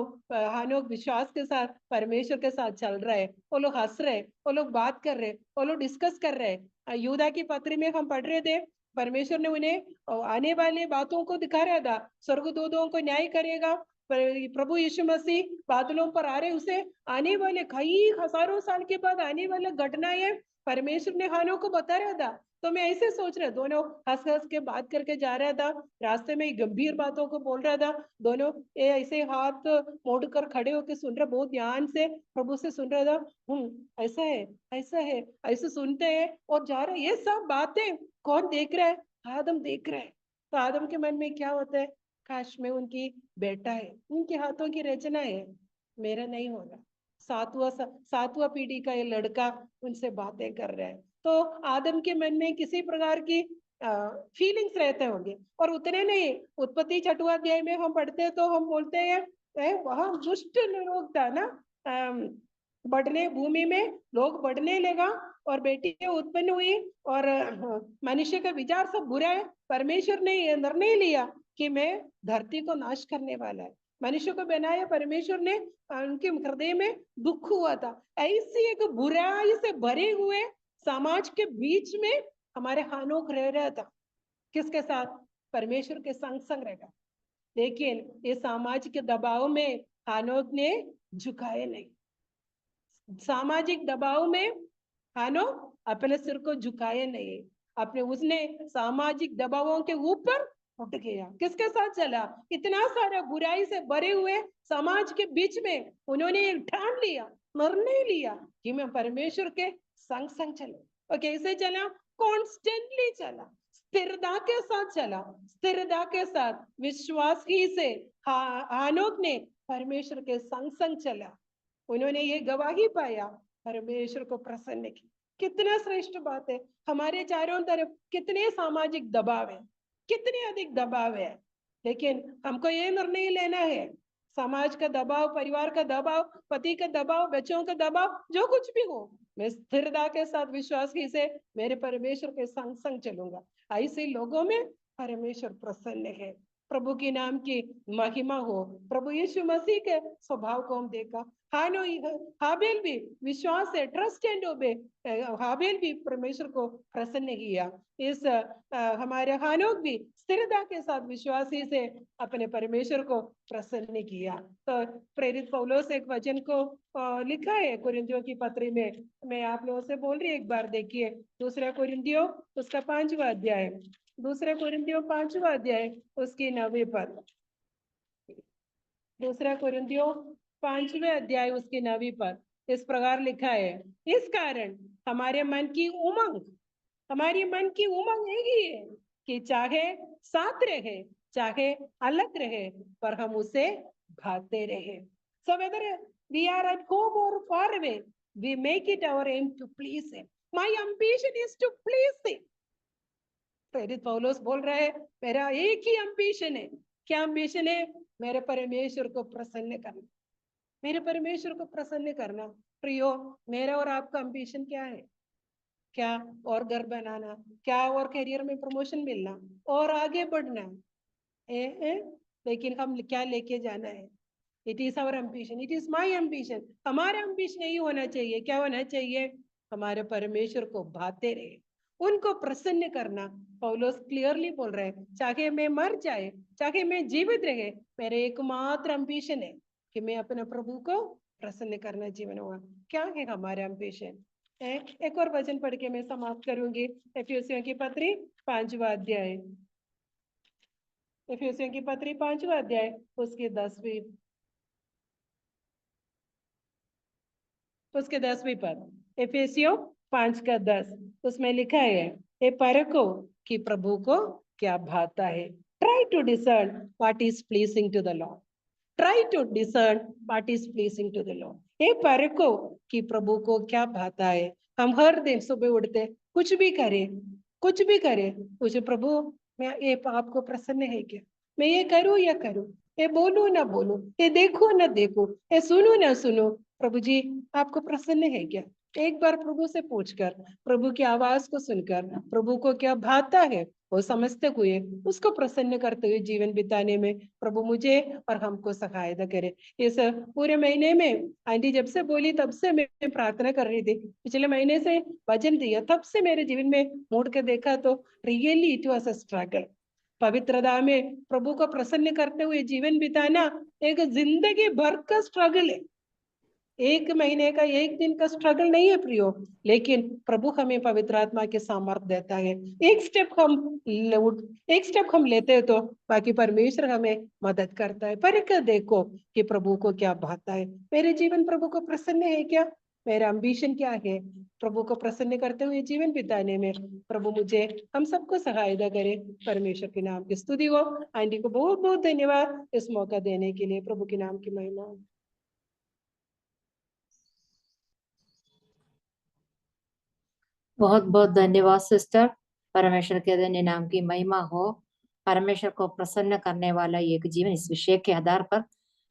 हानोक विश्वास के साथ परमेश्वर के साथ चल रहा है। वो लोग हंस रहे, वो लोग बात कर रहे, वो लोग डिस्कस कर रहे। यूदा की पत्री में हम पढ़ रहे थे, परमेश्वर ने उन्हें आने वाले बातों को दिखा रहा था। स्वर्गदूतों को न्याय करेगा, प्रभु यीशु मसीह बादलों पर आ रहे, उसे आने वाले कई हजारों साल के बाद आने वाले घटनाएं परमेश्वर ने हानोक को बता रहा था। तो मैं ऐसे सोच रहा, दोनों हंस हंस के बात करके जा रहा था, रास्ते में गंभीर बातों को बोल रहा था। दोनों ऐसे हाथ मोड़ कर खड़े होकर सुन रहे, बहुत ध्यान से प्रभु से सुन रहा था। ऐसा है, ऐसा है, ऐसे सुनते हैं और जा रहे। ये सब बातें कौन देख रहा है? आदम देख रहा है। तो आदम के मन में क्या होता है? काश में उनकी बेटा है, उनके हाथों की रचना है, मेरा नहीं होगा। सातवां पीढ़ी का ये लड़का उनसे बातें कर रहा है। तो आदम के मन में किसी प्रकार की फीलिंग्स रहते होंगे। और उतने नहीं, उत्पत्ति 6वां अध्याय में हम पढ़ते हैं तो हम बोलते हैं वहां दुष्ट लोग था ना, बढ़ने भूमि में लोग बढ़ने लगा और बेटियां उत्पन्न हुई और मनुष्य का विचार सब बुरा है। परमेश्वर ने यह निर्णय लिया कि मैं धरती को नाश करने वाला है। मनुष्य को बनाया परमेश्वर ने, उनके हृदय में दुख हुआ था। ऐसी एक बुराई से भरे हुए समाज के बीच में हमारे हानोक रह रहा था। किसके साथ? परमेश्वर के संग संग रहेगा। लेकिन ये सामाजिक दबाव में हानोक ने झुकाए नहीं। सामाजिक दबाव में हानोक अपने सिर को झुकाए नहीं, उसने सामाजिक दबावों के ऊपर उठ गया। किसके साथ चला? इतना सारा बुराई से भरे हुए समाज के बीच में उन्होंने एक ठान लिया, निर्णय लिया कि मैं परमेश्वर के संग संग चलूं। और कैसे चला? कॉन्स्टेंटली चला, स्थिरता के साथ चला, स्थिरता के साथ विश्वास ही से हानोक ने परमेश्वर के संग संग चला। उन्होंने ये गवाही पाया, परमेश्वर को प्रसन्न किया। कितना श्रेष्ठ बात है। हमारे चारों तरफ कितने सामाजिक दबाव है, कितने अधिक दबाव है। लेकिन हमको ये निर्णय लेना है, समाज का दबाव, परिवार का दबाव, पति का दबाव, बच्चों का दबाव, जो कुछ भी हो, मैं स्थिरता के साथ विश्वास से मेरे परमेश्वर के संग संग चलूंगा। ऐसे लोगों में परमेश्वर प्रसन्न है। प्रभु के नाम की महिमा हो। प्रभु यीशु मसीह के स्वभाव को हम देखा। हाबेल भी विश्वास से, ट्रस्ट एंड ओबे, हाबेल भी परमेश्वर को प्रसन्न किया। इस हमारे हानोक भी स्थिरता के साथ विश्वासी से अपने परमेश्वर को प्रसन्न किया। तो प्रेरित पौलुस एक वचन को लिखा है कुरिन्थियों की पत्री में, मैं आप लोगों से बोल रही एक बार देखिए, दूसरा कुरिन्थियों उसका 5वां अध्याय, दूसरा कुरिन्थियों 5वां अध्याय उसकी 9वीं पद, दूसरा कुरिन्थियों 5वें अध्याय उसकी 9वीं पद इस प्रकार लिखा है, इस कारण हमारे मन की उमंग, हमारी मन की उमंग यही है कि चाहे साथ रहे चाहे अलग रहे, पर हम उसे भाते रहे। So whether we are at home or far away, we make it our aim to please him. My ambition is to please him. प्रेरित पौलुस बोल रहे हैं, मेरा एक ही एम्बिशन है। क्या एम्बिशन है? मेरे परमेश्वर को प्रसन्न करना, मेरे परमेश्वर को प्रसन्न करना। प्रियो, मेरा और आपका एम्बिशन क्या है? क्या और घर बनाना, क्या और करियर में प्रमोशन मिलना और आगे बढ़ना है? लेकिन हम क्या लेके जाना है? It is our ambition, it is my ambition. हमारा एम्बिशन यही होना चाहिए। क्या होना चाहिए? हमारे परमेश्वर को भाते रहे, उनको प्रसन्न करना। पौलुस क्लियरली बोल रहे हैं, चाहे मैं मर जाए चाहे मैं जीवित रहे, मेरे एकमात्र एम्बिशन है कि मैं अपने प्रभु को प्रसन्न करना जीवन हुआ। क्या है हमारा एम्बिशन? एक और वचन पढ़ के मैं समाप्त करूंगी। इफिसियों की पत्री 5वां अध्याय, इफिसियों की पत्री 5वां अध्याय उसके 10वीं पद, इफिसियों 5:10 उसमें लिखा है, ये परखो कि प्रभु को क्या भाता है। Try to discern what is pleasing to the Lord, try to discern what is pleasing to the Lord. ये परखो कि प्रभु को क्या भाता है। हम हर दिन सुबह उठते कुछ भी करें, मुझे प्रभु मैं ये आपको प्रसन्न है क्या? मैं ये करूं या करूं, ये बोलूं ना बोलूं, ये देखूं ना देखूं, ये सुनूं ना सुनूं, प्रभु जी आपको प्रसन्न है क्या? एक बार प्रभु से पूछकर, प्रभु की आवाज को सुनकर, प्रभु को क्या भाता है वो समझते हुए, उसको प्रसन्न करते हुए जीवन बिताने में प्रभु मुझे और हमको सहायता करे। इस पूरे महीने में आंटी जब से बोली तब से मैं प्रार्थना कर रही थी। पिछले महीने से वचन दिया, तब से मेरे जीवन में मुड़ के देखा तो really it was a struggle. पवित्रता में प्रभु को प्रसन्न करते हुए जीवन बिताना एक जिंदगी भर का स्ट्रगल है। एक महीने का, एक दिन का स्ट्रगल नहीं है प्रियो, लेकिन प्रभु हमें पवित्र आत्मा के सामर्थ्य देता है। एक स्टेप हम लेते हैं तो बाकी परमेश्वर हमें मदद करता है। पर क्या देखो कि प्रभु को क्या भाता है। मेरे जीवन प्रभु को प्रसन्न है क्या? मेरा एम्बिशन क्या है? प्रभु को प्रसन्न करते हुए जीवन बिताने में प्रभु मुझे हम सबको सहायता करे। परमेश्वर के नाम की स्तुति हो। आंटी को बहुत बहुत धन्यवाद इस मौका देने के लिए। प्रभु के नाम की महिमा हो।
बहुत बहुत धन्यवाद सिस्टर। परमेश्वर के धन्य नाम की महिमा हो। परमेश्वर को प्रसन्न करने वाला एक जीवन, इस विषय के आधार पर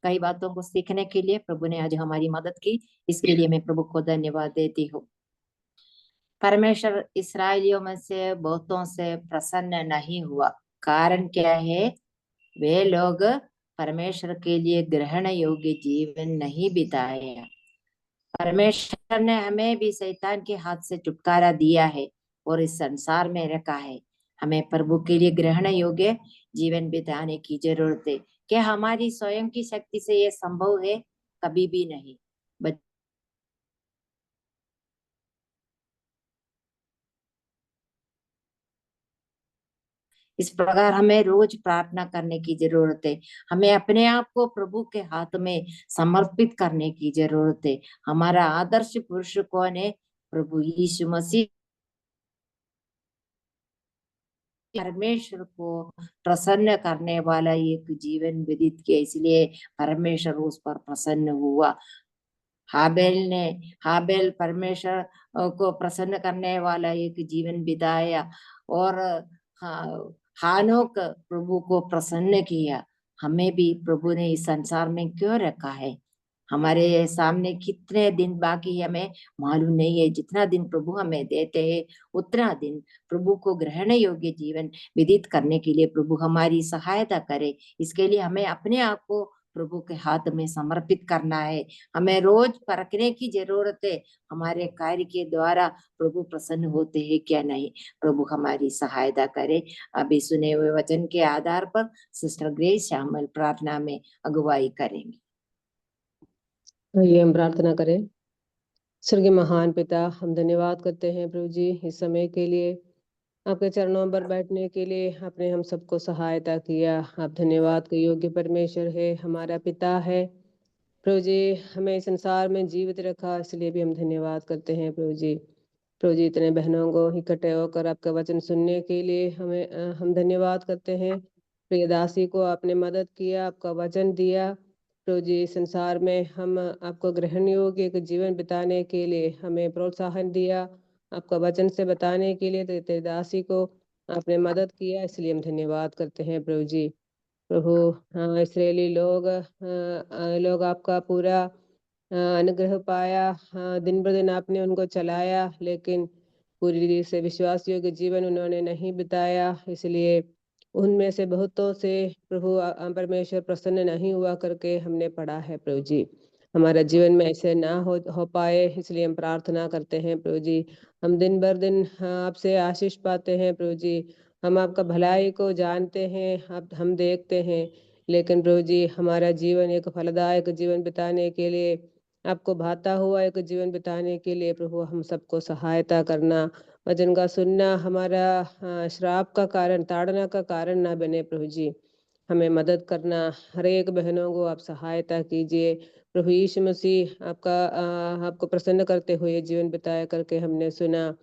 कई बातों को सीखने के लिए प्रभु ने आज हमारी मदद की, इसके लिए मैं प्रभु को धन्यवाद देती हूँ। परमेश्वर इस्राएलियों में से बहुतों से प्रसन्न नहीं हुआ। कारण क्या है? वे लोग परमेश्वर के लिए ग्रहण योग्य जीवन नहीं बिताए। परमेश्वर ने हमें भी शैतान के हाथ से छुटकारा दिया है और इस संसार में रखा है। हमें प्रभु के लिए ग्रहण योग्य जीवन बिताने की जरूरत है। क्या हमारी स्वयं की शक्ति से यह संभव है? कभी भी नहीं। इस प्रकार हमें रोज प्रार्थना करने की जरूरत है। हमें अपने आप को प्रभु के हाथ में समर्पित करने की जरूरत है। हमारा आदर्श पुरुष कौन है? प्रभु यीशु मसीह। परमेश्वर को प्रसन्न करने वाला एक जीवन व्यतीत किया, इसलिए परमेश्वर उस पर प्रसन्न हुआ। हाबेल परमेश्वर को प्रसन्न करने वाला एक जीवन बिताया और हाँ, हानोक प्रभु को प्रसन्न किया, हमें भी प्रभु ने इस संसार में क्यों रखा है? हमारे सामने कितने दिन बाकी है हमें मालूम नहीं है। जितना दिन प्रभु हमें देते हैं उतना दिन प्रभु को ग्रहण योग्य जीवन व्यतीत करने के लिए प्रभु हमारी सहायता करे। इसके लिए हमें अपने आप को प्रभु के हाथ में समर्पित करना है। हमें रोज परखने की जरूरत है, हमारे कार्य के द्वारा प्रभु प्रसन्न होते हैं क्या नहीं। प्रभु हमारी सहायता करे। अभी सुने हुए वचन के आधार पर सिस्टर ग्रेस श्यामल प्रार्थना में अगुवाई करेंगे।
आइए हम प्रार्थना करें। स्वर्गीय महान पिता, हम धन्यवाद करते हैं प्रभु जी इस समय के लिए, आपके चरणों पर बैठने के लिए आपने हम सबको सहायता किया। आप धन्यवाद के योग्य परमेश्वर है, हमारा पिता है प्रभु जी। हमें इस संसार में जीवित रखा, इसलिए भी हम धन्यवाद करते हैं प्रभु जी। प्रभु जी, इतने बहनों को इकट्ठे होकर आपका वचन सुनने के लिए हम धन्यवाद करते हैं। प्रिय दासी को आपने मदद किया, आपका वचन दिया प्रभु जी। संसार में हम आपको ग्रहण योग्य एक जीवन बिताने के लिए हमें प्रोत्साहन दिया, आपका वचन से बताने के लिए तेरे दासी को आपने मदद किया, इसलिए हम धन्यवाद करते हैं प्रभु जी। प्रभु, इस्राएली लोग आपका पूरा अनुग्रह पाया, दिन ब दिन आपने उनको चलाया, लेकिन पूरी रीति से विश्वास योग्य जीवन उन्होंने नहीं बिताया, इसलिए उनमें से बहुतों से प्रभु परमेश्वर प्रसन्न नहीं हुआ करके हमने पढ़ा है प्रभु जी। हमारा जीवन में ऐसे ना हो पाए, इसलिए हम प्रार्थना करते हैं प्रभु जी। हम दिन भर दिन आपसे आशीष पाते हैं प्रभु जी। हम आपका भलाई को जानते हैं, हम देखते हैं, लेकिन प्रभु जी हमारा जीवन एक फलदायक जीवन बिताने के लिए, आपको भाता हुआ एक जीवन बिताने के लिए प्रभु हम सबको सहायता करना, वचन का सुनना हमारा श्राप का कारण, ताड़ना का कारण ना बने प्रभु जी। हमें मदद करना, हर एक बहनों को आप सहायता कीजिए प्रभु यीशु मसीह। आपको प्रसन्न करते हुए जीवन बिताया करके हमने सुना,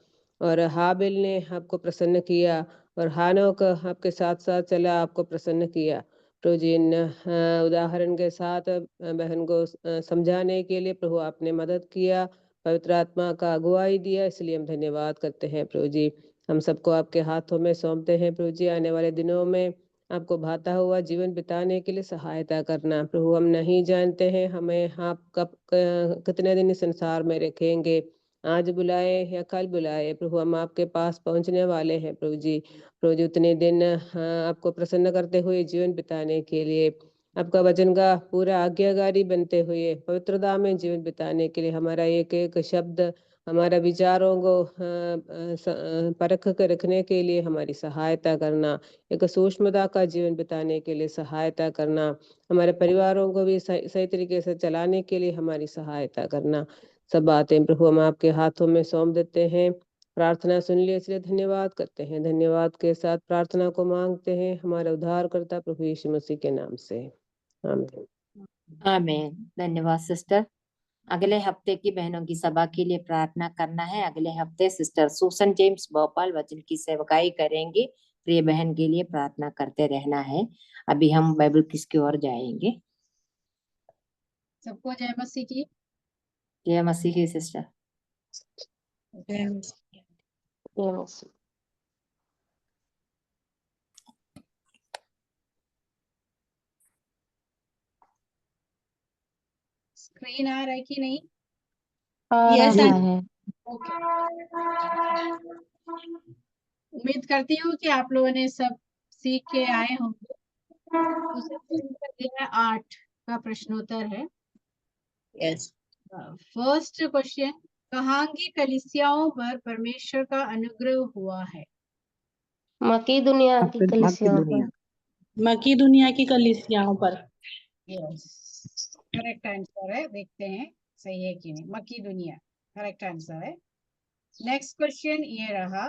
और हाबिल ने आपको प्रसन्न किया और हानोक आपके साथ साथ चला, आपको प्रसन्न किया प्रभु जी। इन उदाहरण के साथ बहन को समझाने के लिए प्रभु आपने मदद किया, पवित्र आत्मा का अगुवाई दिया, इसलिए हम धन्यवाद करते हैं प्रभु जी। हम सबको आपके हाथों में सौंपते हैं प्रभु जी। आने वाले दिनों में आपको भाता हुआ जीवन बिताने के लिए सहायता करना प्रभु। हम नहीं जानते हैं हमें आप कब कितने दिन इस संसार में रखेंगे, आज बुलाए या कल बुलाए प्रभु, हम आपके पास पहुंचने वाले हैं प्रभु जी। प्रभु जी, उतने दिन आपको प्रसन्न करते हुए जीवन बिताने के लिए, आपका वचन का पूरा आज्ञाकारी बनते हुए पवित्रता में जीवन बिताने के लिए, हमारा एक एक शब्द, हमारा विचारों को परख कर रखने के लिए हमारी सहायता करना, एक सूक्ष्मता का जीवन बिताने के लिए सहायता करना, हमारे परिवारों को भी सही तरीके से चलाने के लिए हमारी सहायता करना। सब बातें प्रभु हम आपके हाथों में सौंप देते हैं। प्रार्थना सुन लिए इसलिए धन्यवाद करते हैं। धन्यवाद के साथ प्रार्थना को मांगते हैं हमारे उद्धारकर्ता प्रभु यीशु मसीह के नाम से, आमीन।
आमीन। धन्यवाद सिस्टर। अगले हफ्ते की बहनों की सभा के लिए प्रार्थना करना है। अगले हफ्ते सिस्टर सुसन जेम्स भोपाल वचन की सेवकाई करेंगे। प्रिय बहन के लिए प्रार्थना करते रहना है। अभी हम बाइबल किसकी ओर जाएंगे।
सबको जय मसीह की।
जय मसीह की सिस्टर।
जय मसीह। स्क्रीन आ रहा है कि नहीं?
यस
है। ओके। उम्मीद करती हूँ कि आप लोगों ने सब सीख के आए होंगे। तो सबसे ऊपर दिया है 8 का प्रश्नोत्तर है।
यस।
फर्स्ट क्वेश्चन, कहाँ की कलीसियाओं पर परमेश्वर का अनुग्रह हुआ है?
मकी दुनिया की कलीसियाओं पर।
मकी दुनिया की कलीसियाओं पर।
यस, करेक्ट आंसर है। देखते हैं सही है कि नहीं। मकी दुनिया करेक्ट आंसर है। नेक्स्ट क्वेश्चन ये रहा,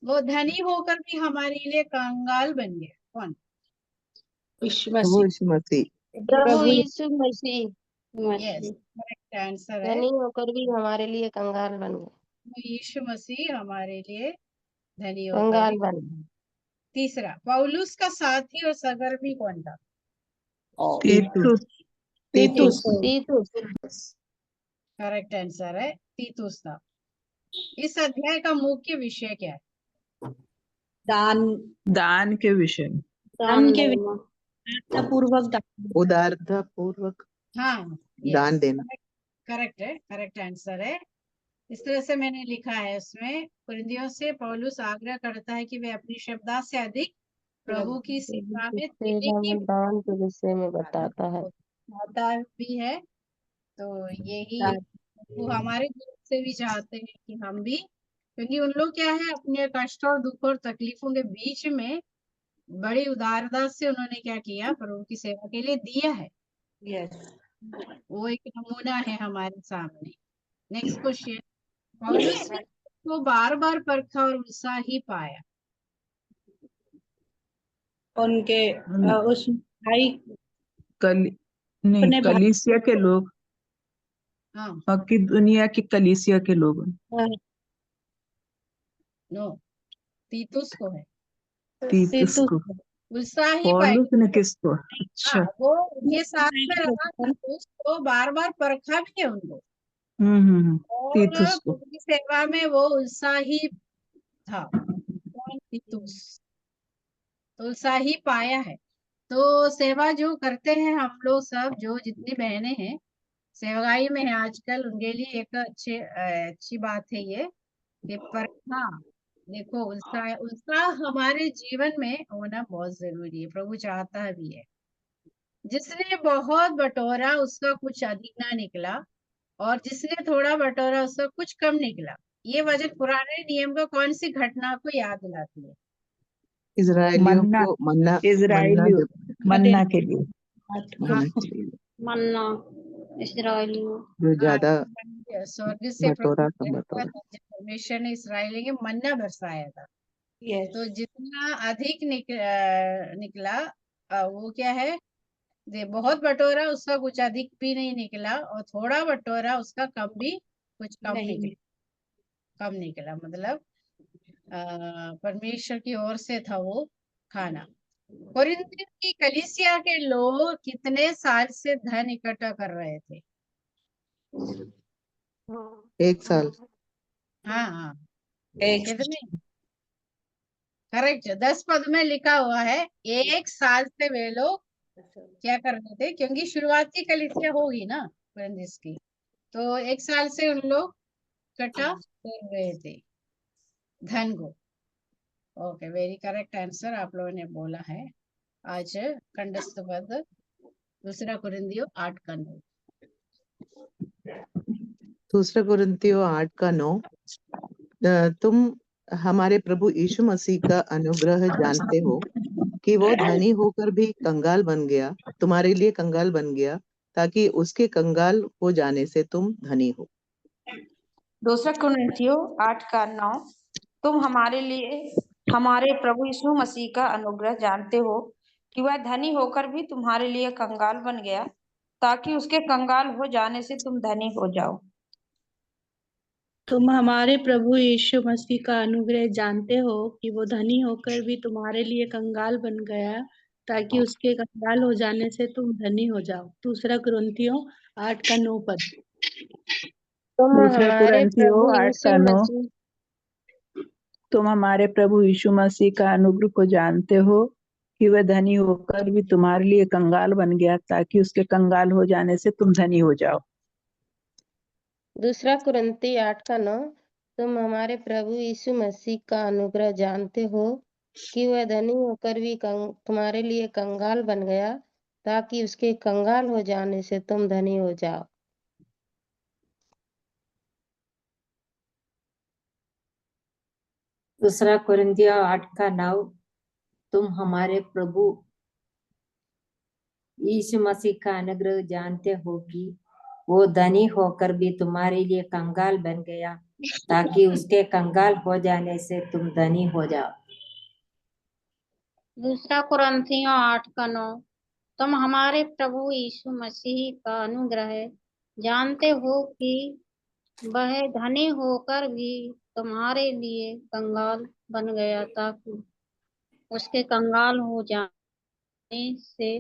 वो धनी होकर भी हमारे लिए कंगाल बन गए, कौन?
यीशु
प्रभु
मसीह।
यीशु मसीह।
प्रभु यीशु मसीह
यस, करेक्ट आंसर है।
धनी होकर भी हमारे लिए कंगाल बन गए।
यीशु मसीह हमारे लिए धनी होकर
कंगाल
भी।
बन गए।
तीसरा, पौलुस का साथी और सहकर्मी कौन था?
तीतुस।
तीतुस।
तीतुस।
करेक्ट आंसर है, तीतुस था। इस अध्याय का मुख्य विषय क्या है?
दान
दान के विषय में।
दान के
महिमा।
पूर्वक दान
उदारता पूर्वक
हाँ
दान देना।
करेक्ट है, करेक्ट आंसर है। इस तरह से मैंने लिखा है उसमें, कुरिन्थियों से पौलुस आग्रह करता है कि वे अपनी श्रद्धा से अधिक प्रभु की सेवा में देने
सेवा
की
में दान के विषय में बताता है।
चाहता भी है। तो यही वो हमारे दिल से भी चाहते हैं कि हम भी, क्योंकि उन लोग क्या है, अपने कष्ट और दुख और तकलीफों के बीच में बड़ी उदारता से उन्होंने क्या किया, प्रभु की सेवा के लिए दिया है।
यस
वो एक नमूना है हमारे सामने। नेक्स्ट क्वेश्चन, पौलुस ने को बार बार परखा और उत्साह ही पाया।
उनके उस भाई
नहीं,
अपने भाई
कलीसिया के लोग,
हाँ
बाकी दुनिया की कलीसिया के लोग।
नो, तीतुस को है,
तीतुस को।
उत्साह ही
पौलुस
पाया।
ने किसको?
हाँ,
अच्छा।
वो उनके साथ में रहा, तीतुस को बार बार परखा भी है उनको, और
तीतुस को।
प्रभु की सेवा में वो उत्साही था। कौन? तीतुस। तो उत्साही पाया है। तो सेवा जो करते हैं हम लोग सब, जो जितनी बहनें हैं सेवकाई में है आजकल, उनके लिए एक अच्छी बात है ये कि परखा। देखो, उत्साह उत्साह हमारे जीवन में होना बहुत जरूरी है, प्रभु चाहता भी है। जिसने बहुत बटोरा उसका कुछ अधिक ना निकला, और जिसने थोड़ा बटोरा उसका कुछ कम निकला। ये वचन पुराने नियम का कौन सी घटना को याद दिलाती है?
इजरायलियों
मन्ना,
को मन्ना
इजराइलियों मन्ना के लिए।
हाँ,
मन्ना इस्राएलियों।
जो ज्यादा
स्वर्ग से
बटोरा कम बटोरा।
परमेश्वर ने इसराइली के मन्ना बरसाया था।
यस
तो जितना अधिक निकला, वो क्या है, बहुत बटोरा उसका कुछ अधिक भी नहीं निकला, और थोड़ा बटोरा उसका कम भी कुछ कम
नहीं
निकला। कम निकला मतलब परमेश्वर की ओर से था वो खाना। कोरिन्थियों की कलीसिया के लोग कितने साल से धन इकट्ठा कर रहे थे?
1 साल।
हाँ हाँ,
एक
कितने? करेक्ट, 10 पद में लिखा हुआ है 1 साल से वे लोग क्या कर रहे थे, क्योंकि शुरुआती कलीसिया होगी ना कोरिन्थियों की, तो 1 साल से उन लोग इकट्ठा कर रहे थे धन को। ओके, वेरी करेक्ट आंसर आप लोगों ने बोला है। आज कंठस्थ पद 2 कुरिन्थियों 8:9।
2 कुरिन्थियों 8:9। तुम हमारे प्रभु यीशु मसीह का अनुग्रह जानते हो कि वो धनी होकर भी कंगाल बन गया, तुम्हारे लिए कंगाल बन गया, ताकि उसके कंगाल हो जाने से तुम धनी हो।
2 कुरिन्थियों 8:9। तुम हमारे लिए हमारे प्रभु यीशु मसीह का अनुग्रह जानते हो कि वह धनी होकर भी तुम्हारे लिए कंगाल बन गया, ताकि उसके कंगाल हो जाने से तुम धनी हो जाओ।
तुम हमारे प्रभु यीशु मसीह का अनुग्रह जानते हो कि वो धनी होकर भी तुम्हारे लिए कंगाल बन गया, ताकि उसके कंगाल हो जाने से तुम धनी हो जाओ। 2 कुरिन्थियों 8:9 पद।
तुम
2
हमारे
कुरिन्थियों
प्रभु यीशु
8:9।
मसीह
तुम हमारे प्रभु यीशु मसीह का अनुग्रह को जानते हो कि वह धनी होकर भी तुम्हारे लिए कंगाल बन गया, ताकि उसके कंगाल हो जाने से तुम धनी हो जाओ।
2 कुरिन्थी 8:9। तुम हमारे प्रभु यीशु मसीह का अनुग्रह जानते हो कि वह धनी होकर भी तुम्हारे लिए कंगाल बन गया, ताकि उसके कंगाल हो जाने से तुम धनी हो जाओ।
दूसरा कुरिन्थियों 8:9। तुम हमारे प्रभु यीशु मसीह का अनुग्रह जानते हो कि वो धनी होकर भी तुम्हारे लिए कंगाल बन गया, ताकि उसके कंगाल हो जाने से तुम धनी हो जाओ।
2 कुरिन्थियों 8:9। तुम हमारे प्रभु यीशु मसीह का अनुग्रह जानते हो कि वह धनी होकर भी तुम्हारे लिए कंगाल बन गया, ताकि उसके कंगाल हो जाने से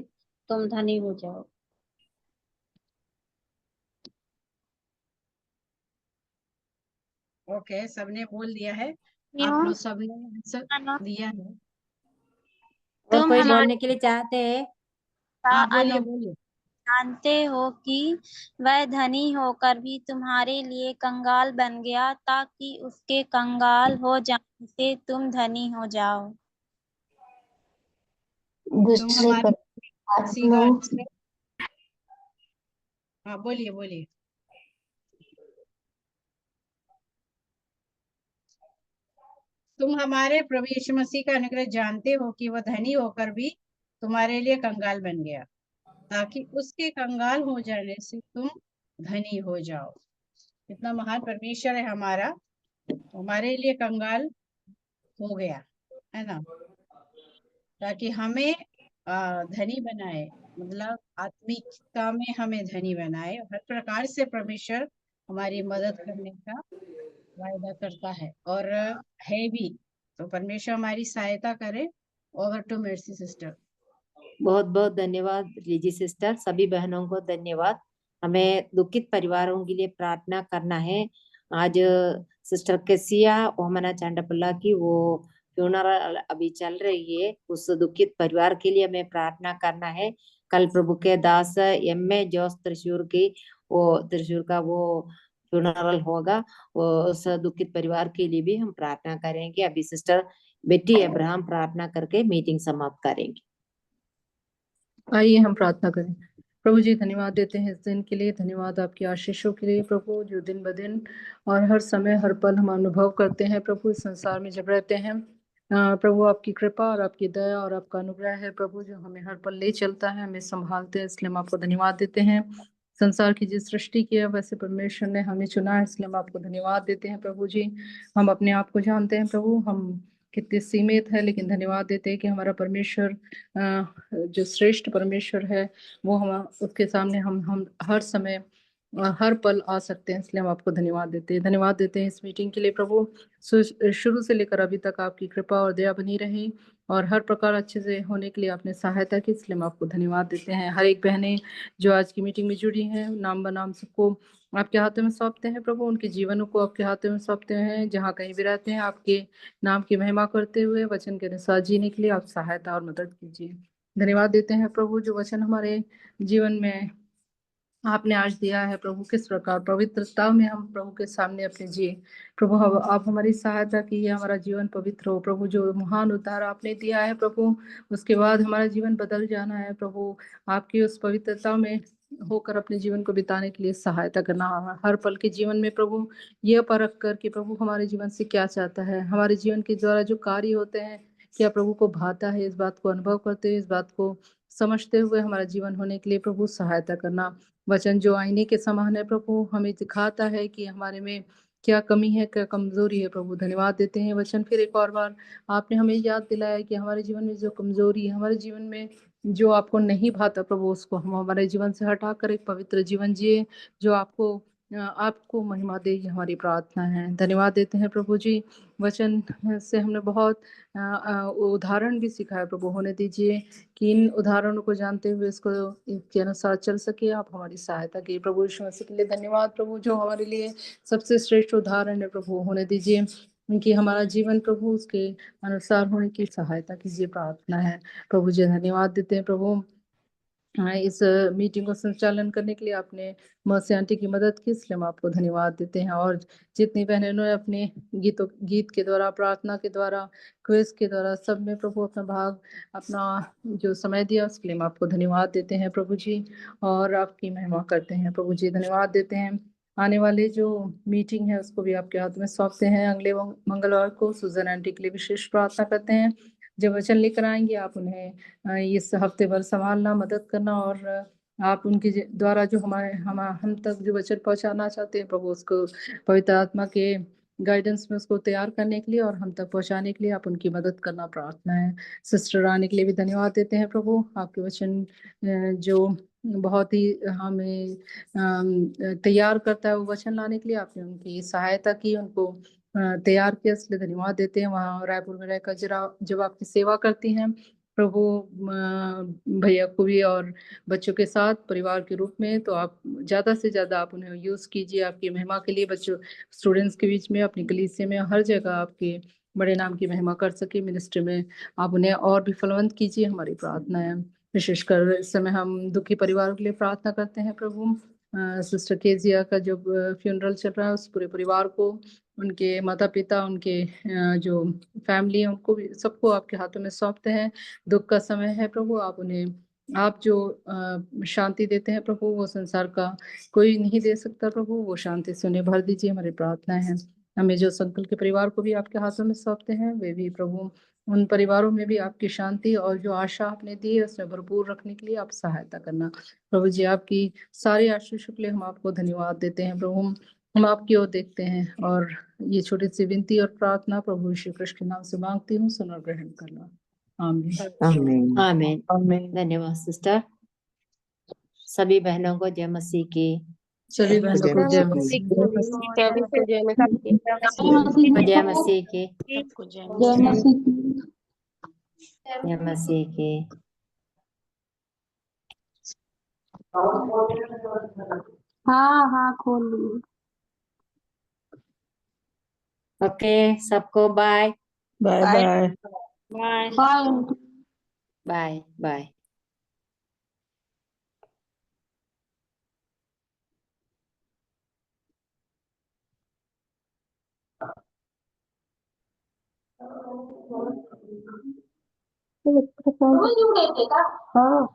तुम धनी हो जाओ।
ओके, सबने बोल दिया है। आप लोग सभी ने आंसर दिया है।
और
तुम
कोई
हमारे
बोलने के लिए चाहते हैं?
हाँ बोलिए
अनुग्रह
बोलिए।
जानते हो कि वह धनी होकर भी तुम्हारे लिए कंगाल बन गया ताकि उसके कंगाल हो जाने से तुम धनी हो जाओ।
तुम
दूसरे
हमारे
पर
इसी का आंसर। हाँ बोलिए बोलिए। तुम हमारे प्रभु यीशु मसीह का अनुग्रह जानते हो कि वह धनी होकर भी तुम्हारे लिए कंगाल बन गया ताकि उसके कंगाल हो जाने से तुम धनी हो जाओ। कितना महान परमेश्वर है हमारा, हमारे लिए कंगाल हो गया है ना, ताकि हमें धनी बनाए, मतलब आत्मिकता में हमें धनी बनाए। हर प्रकार से परमेश्वर हमारी मदद करने का वायदा करता है और है भी। तो परमेश्वर हमारी सहायता करे। Over to Mercy sister.
बहुत बहुत धन्यवाद लीजी सिस्टर, सभी बहनों को धन्यवाद। हमें दुखित परिवारों के लिए प्रार्थना करना है। आज सिस्टर केसिया ओमना चांडपल्ला की वो फ्यूनरल अभी चल रही है, उस दुखित परिवार के लिए हमें प्रार्थना करना है। कल प्रभु के दास एम.ए. जोस त्रिशूर की वो त्रिशूर का वो फ्यूनरल होगा, वो उस दुखित परिवार के लिए भी हम प्रार्थना करेंगे। अभी सिस्टर बेटी अब्राहम प्रार्थना करके मीटिंग समाप्त करेंगे।
आइए हम प्रार्थना करें। प्रभु जी धन्यवाद देते हैं इस दिन के लिए, धन्यवाद आपकी आशीषों के लिए प्रभु, जो दिन ब दिन और हर समय हर पल हम अनुभव करते हैं प्रभु इस संसार में जब रहते हैं। प्रभु आपकी कृपा और आपकी दया और आपका अनुग्रह है प्रभु, जो हमें हर पल ले चलता है, हमें संभालते हैं, इसलिए हम आपको धन्यवाद देते हैं। संसार की जिस सृष्टि की है वैसे परमेश्वर ने हमें चुना है, इसलिए हम आपको धन्यवाद देते हैं प्रभु जी। हम अपने आप को जानते हैं प्रभु, हम कितने सीमित है, लेकिन धन्यवाद देते हैं कि हमारा परमेश्वर जो श्रेष्ठ परमेश्वर है वो हम उसके सामने हम हर समय हर पल आ सकते हैं, इसलिए हम आपको धन्यवाद देते हैं। धन्यवाद देते हैं इस मीटिंग के लिए प्रभु, शुरू से लेकर अभी तक आपकी कृपा और दया बनी रही और हर प्रकार अच्छे से होने के लिए आपने सहायता की, इसलिए हम आपको धन्यवाद देते हैं। हर एक बहनें जो आज की मीटिंग में जुड़ी हैं, नाम बनाम सबको आपके हाथों में सौंपते हैं प्रभु, उनके जीवनों को आपके हाथों में सौंपते हैं। जहाँ कहीं भी रहते हैं आपके नाम की महिमा करते हुए वचन के अनुसार जीने के लिए आप सहायता और मदद कीजिए। धन्यवाद देते हैं प्रभु, जो वचन हमारे जीवन में आपने आज दिया है प्रभु, किस प्रकार पवित्रता में हम प्रभु के सामने अपने जिए प्रभु। आप हमारी सहायता कीजिए, हमारा जीवन पवित्र हो प्रभु। जो महान उद्धार आपने दिया है प्रभु, उसके बाद हमारा जीवन बदल जाना है प्रभु। आपकी उस पवित्रता में होकर अपने जीवन को बिताने के लिए सहायता करना, हर पल के जीवन में प्रभु यह परख कर कि प्रभु हमारे जीवन से क्या चाहता है, हमारे जीवन के द्वारा जो कार्य होते हैं क्या प्रभु को भाता है, इस बात को अनुभव करते हुए, इस बात को समझते हुए हमारा जीवन होने के लिए प्रभु सहायता करना। वचन जो आईने के समान है प्रभु, हमें दिखाता है कि हमारे में क्या कमी है, क्या कमजोरी है प्रभु। धन्यवाद देते हैं वचन फिर एक और बार आपने हमें याद दिलाया कि हमारे जीवन में जो कमजोरी है, हमारे जीवन में जो आपको नहीं भाता प्रभु, उसको हम हमारे जीवन से हटाकर एक पवित्र जीवन जिए जो आपको महिमा दे, ये हमारी प्रार्थना है। धन्यवाद देते हैं प्रभु जी। वचन से हमने बहुत उदाहरण भी सीखा है प्रभु, होने दीजिए कि इन उदाहरणों को जानते हुए इसको के अनुसार चल सके। आप हमारी सहायता की प्रभु यीशु मसीह के लिए धन्यवाद प्रभु, जो हमारे लिए सबसे श्रेष्ठ उदाहरण है प्रभु। होने दीजिए कि हमारा जीवन प्रभु उसके अनुसार होने की सहायता कीजिए, प्रार्थना है प्रभु जी। धन्यवाद देते हैं प्रभु इस मीटिंग को संचालन करने के लिए आपने मर्सी आंटी की मदद की, इसलिए हम आपको धन्यवाद देते हैं। और जितनी बहनों ने अपने गीत के द्वारा, प्रार्थना के द्वारा, क्विज के द्वारा सब में प्रभु अपना भाग, अपना जो समय दिया, उसके लिए हम आपको धन्यवाद देते हैं प्रभु जी और आपकी महिमा करते हैं प्रभु जी। धन्यवाद देते हैं। आने वाले जो मीटिंग है उसको भी आपके हाथ में सौंपते हैं। अगले मंगलवार को सुजन आंटी के लिए विशेष प्रार्थना करते हैं। जब वचन लेकर आएंगे आप उन्हें इस हफ्ते भर संभालना, मदद करना और आप उनके द्वारा जो हम तक जो वचन पहुंचाना चाहते हैं प्रभु, उसको पवित्र आत्मा के गाइडेंस में उसको तैयार करने के लिए और हम तक पहुंचाने के लिए आप उनकी मदद करना, प्रार्थना है। सिस्टर रानी के लिए भी धन्यवाद देते हैं प्रभु, आपके वचन जो बहुत ही हमें तैयार करता है वो वचन लाने के लिए आपने उनकी सहायता की, उनको तैयार किया, इसलिए धन्यवाद देते हैं। वहाँ रायपुर में रहकर जब आपकी सेवा करती हैं प्रभु, भैया को भी और बच्चों के साथ परिवार के रूप में, तो आप ज़्यादा से ज़्यादा आप उन्हें यूज़ कीजिए आपकी महिमा के लिए। बच्चों स्टूडेंट्स के बीच में, अपनी कलीसिया में, हर जगह आपकी बड़े नाम की महिमा कर सके। मिनिस्ट्री में आप उन्हें और भी फलवंत कीजिए, हमारी प्रार्थना है। विशेषकर इस समय हम दुखी परिवारों के लिए प्रार्थना करते हैं प्रभु। सिस्टर केजिया का जो फ्यूनरल चल रहा है, उस पूरे परिवार को, उनके माता पिता, उनके जो फैमिली है, उनको भी सबको आपके हाथों में सौंपते हैं। दुख का समय है प्रभु, आप उन्हें, आप जो शांति देते हैं प्रभु, वो संसार का कोई नहीं दे सकता प्रभु। वो शांति से उन्हें भर दीजिए, हमारी प्रार्थना है। हमें जो संकुल के परिवार को भी आपके हाथों में सौंपते हैं, वे भी प्रभु, उन परिवारों में भी आपकी शांति और जो आशा आपने दी है उसमें भरपूर रखने के लिए आप सहायता करना प्रभु जी। आपकी सारी आशीषों के लिए हम आपको धन्यवाद देते हैं प्रभु। हम आपकी ओर देखते हैं और ये छोटी सी विनती और प्रार्थना प्रभु यीशु कृष्ण के नाम से मांगती हूँ, सुन और ग्रहण करना। आमीन।
आमीन।
आमीन। धन्यवाद सिस्टर। सभी बहनों को जय मसीह की।
सभी बहनों को जय मसीह।
सभी को जय मसीह।
जय मसीह की।
सबको जय
जय
मसीह।
मसीह की।
जय मसीह की।
हाँ हाँ खोल ली।
ओके, सबको bye
bye bye.
Bye.
Bye.
Bye bye.
हाँ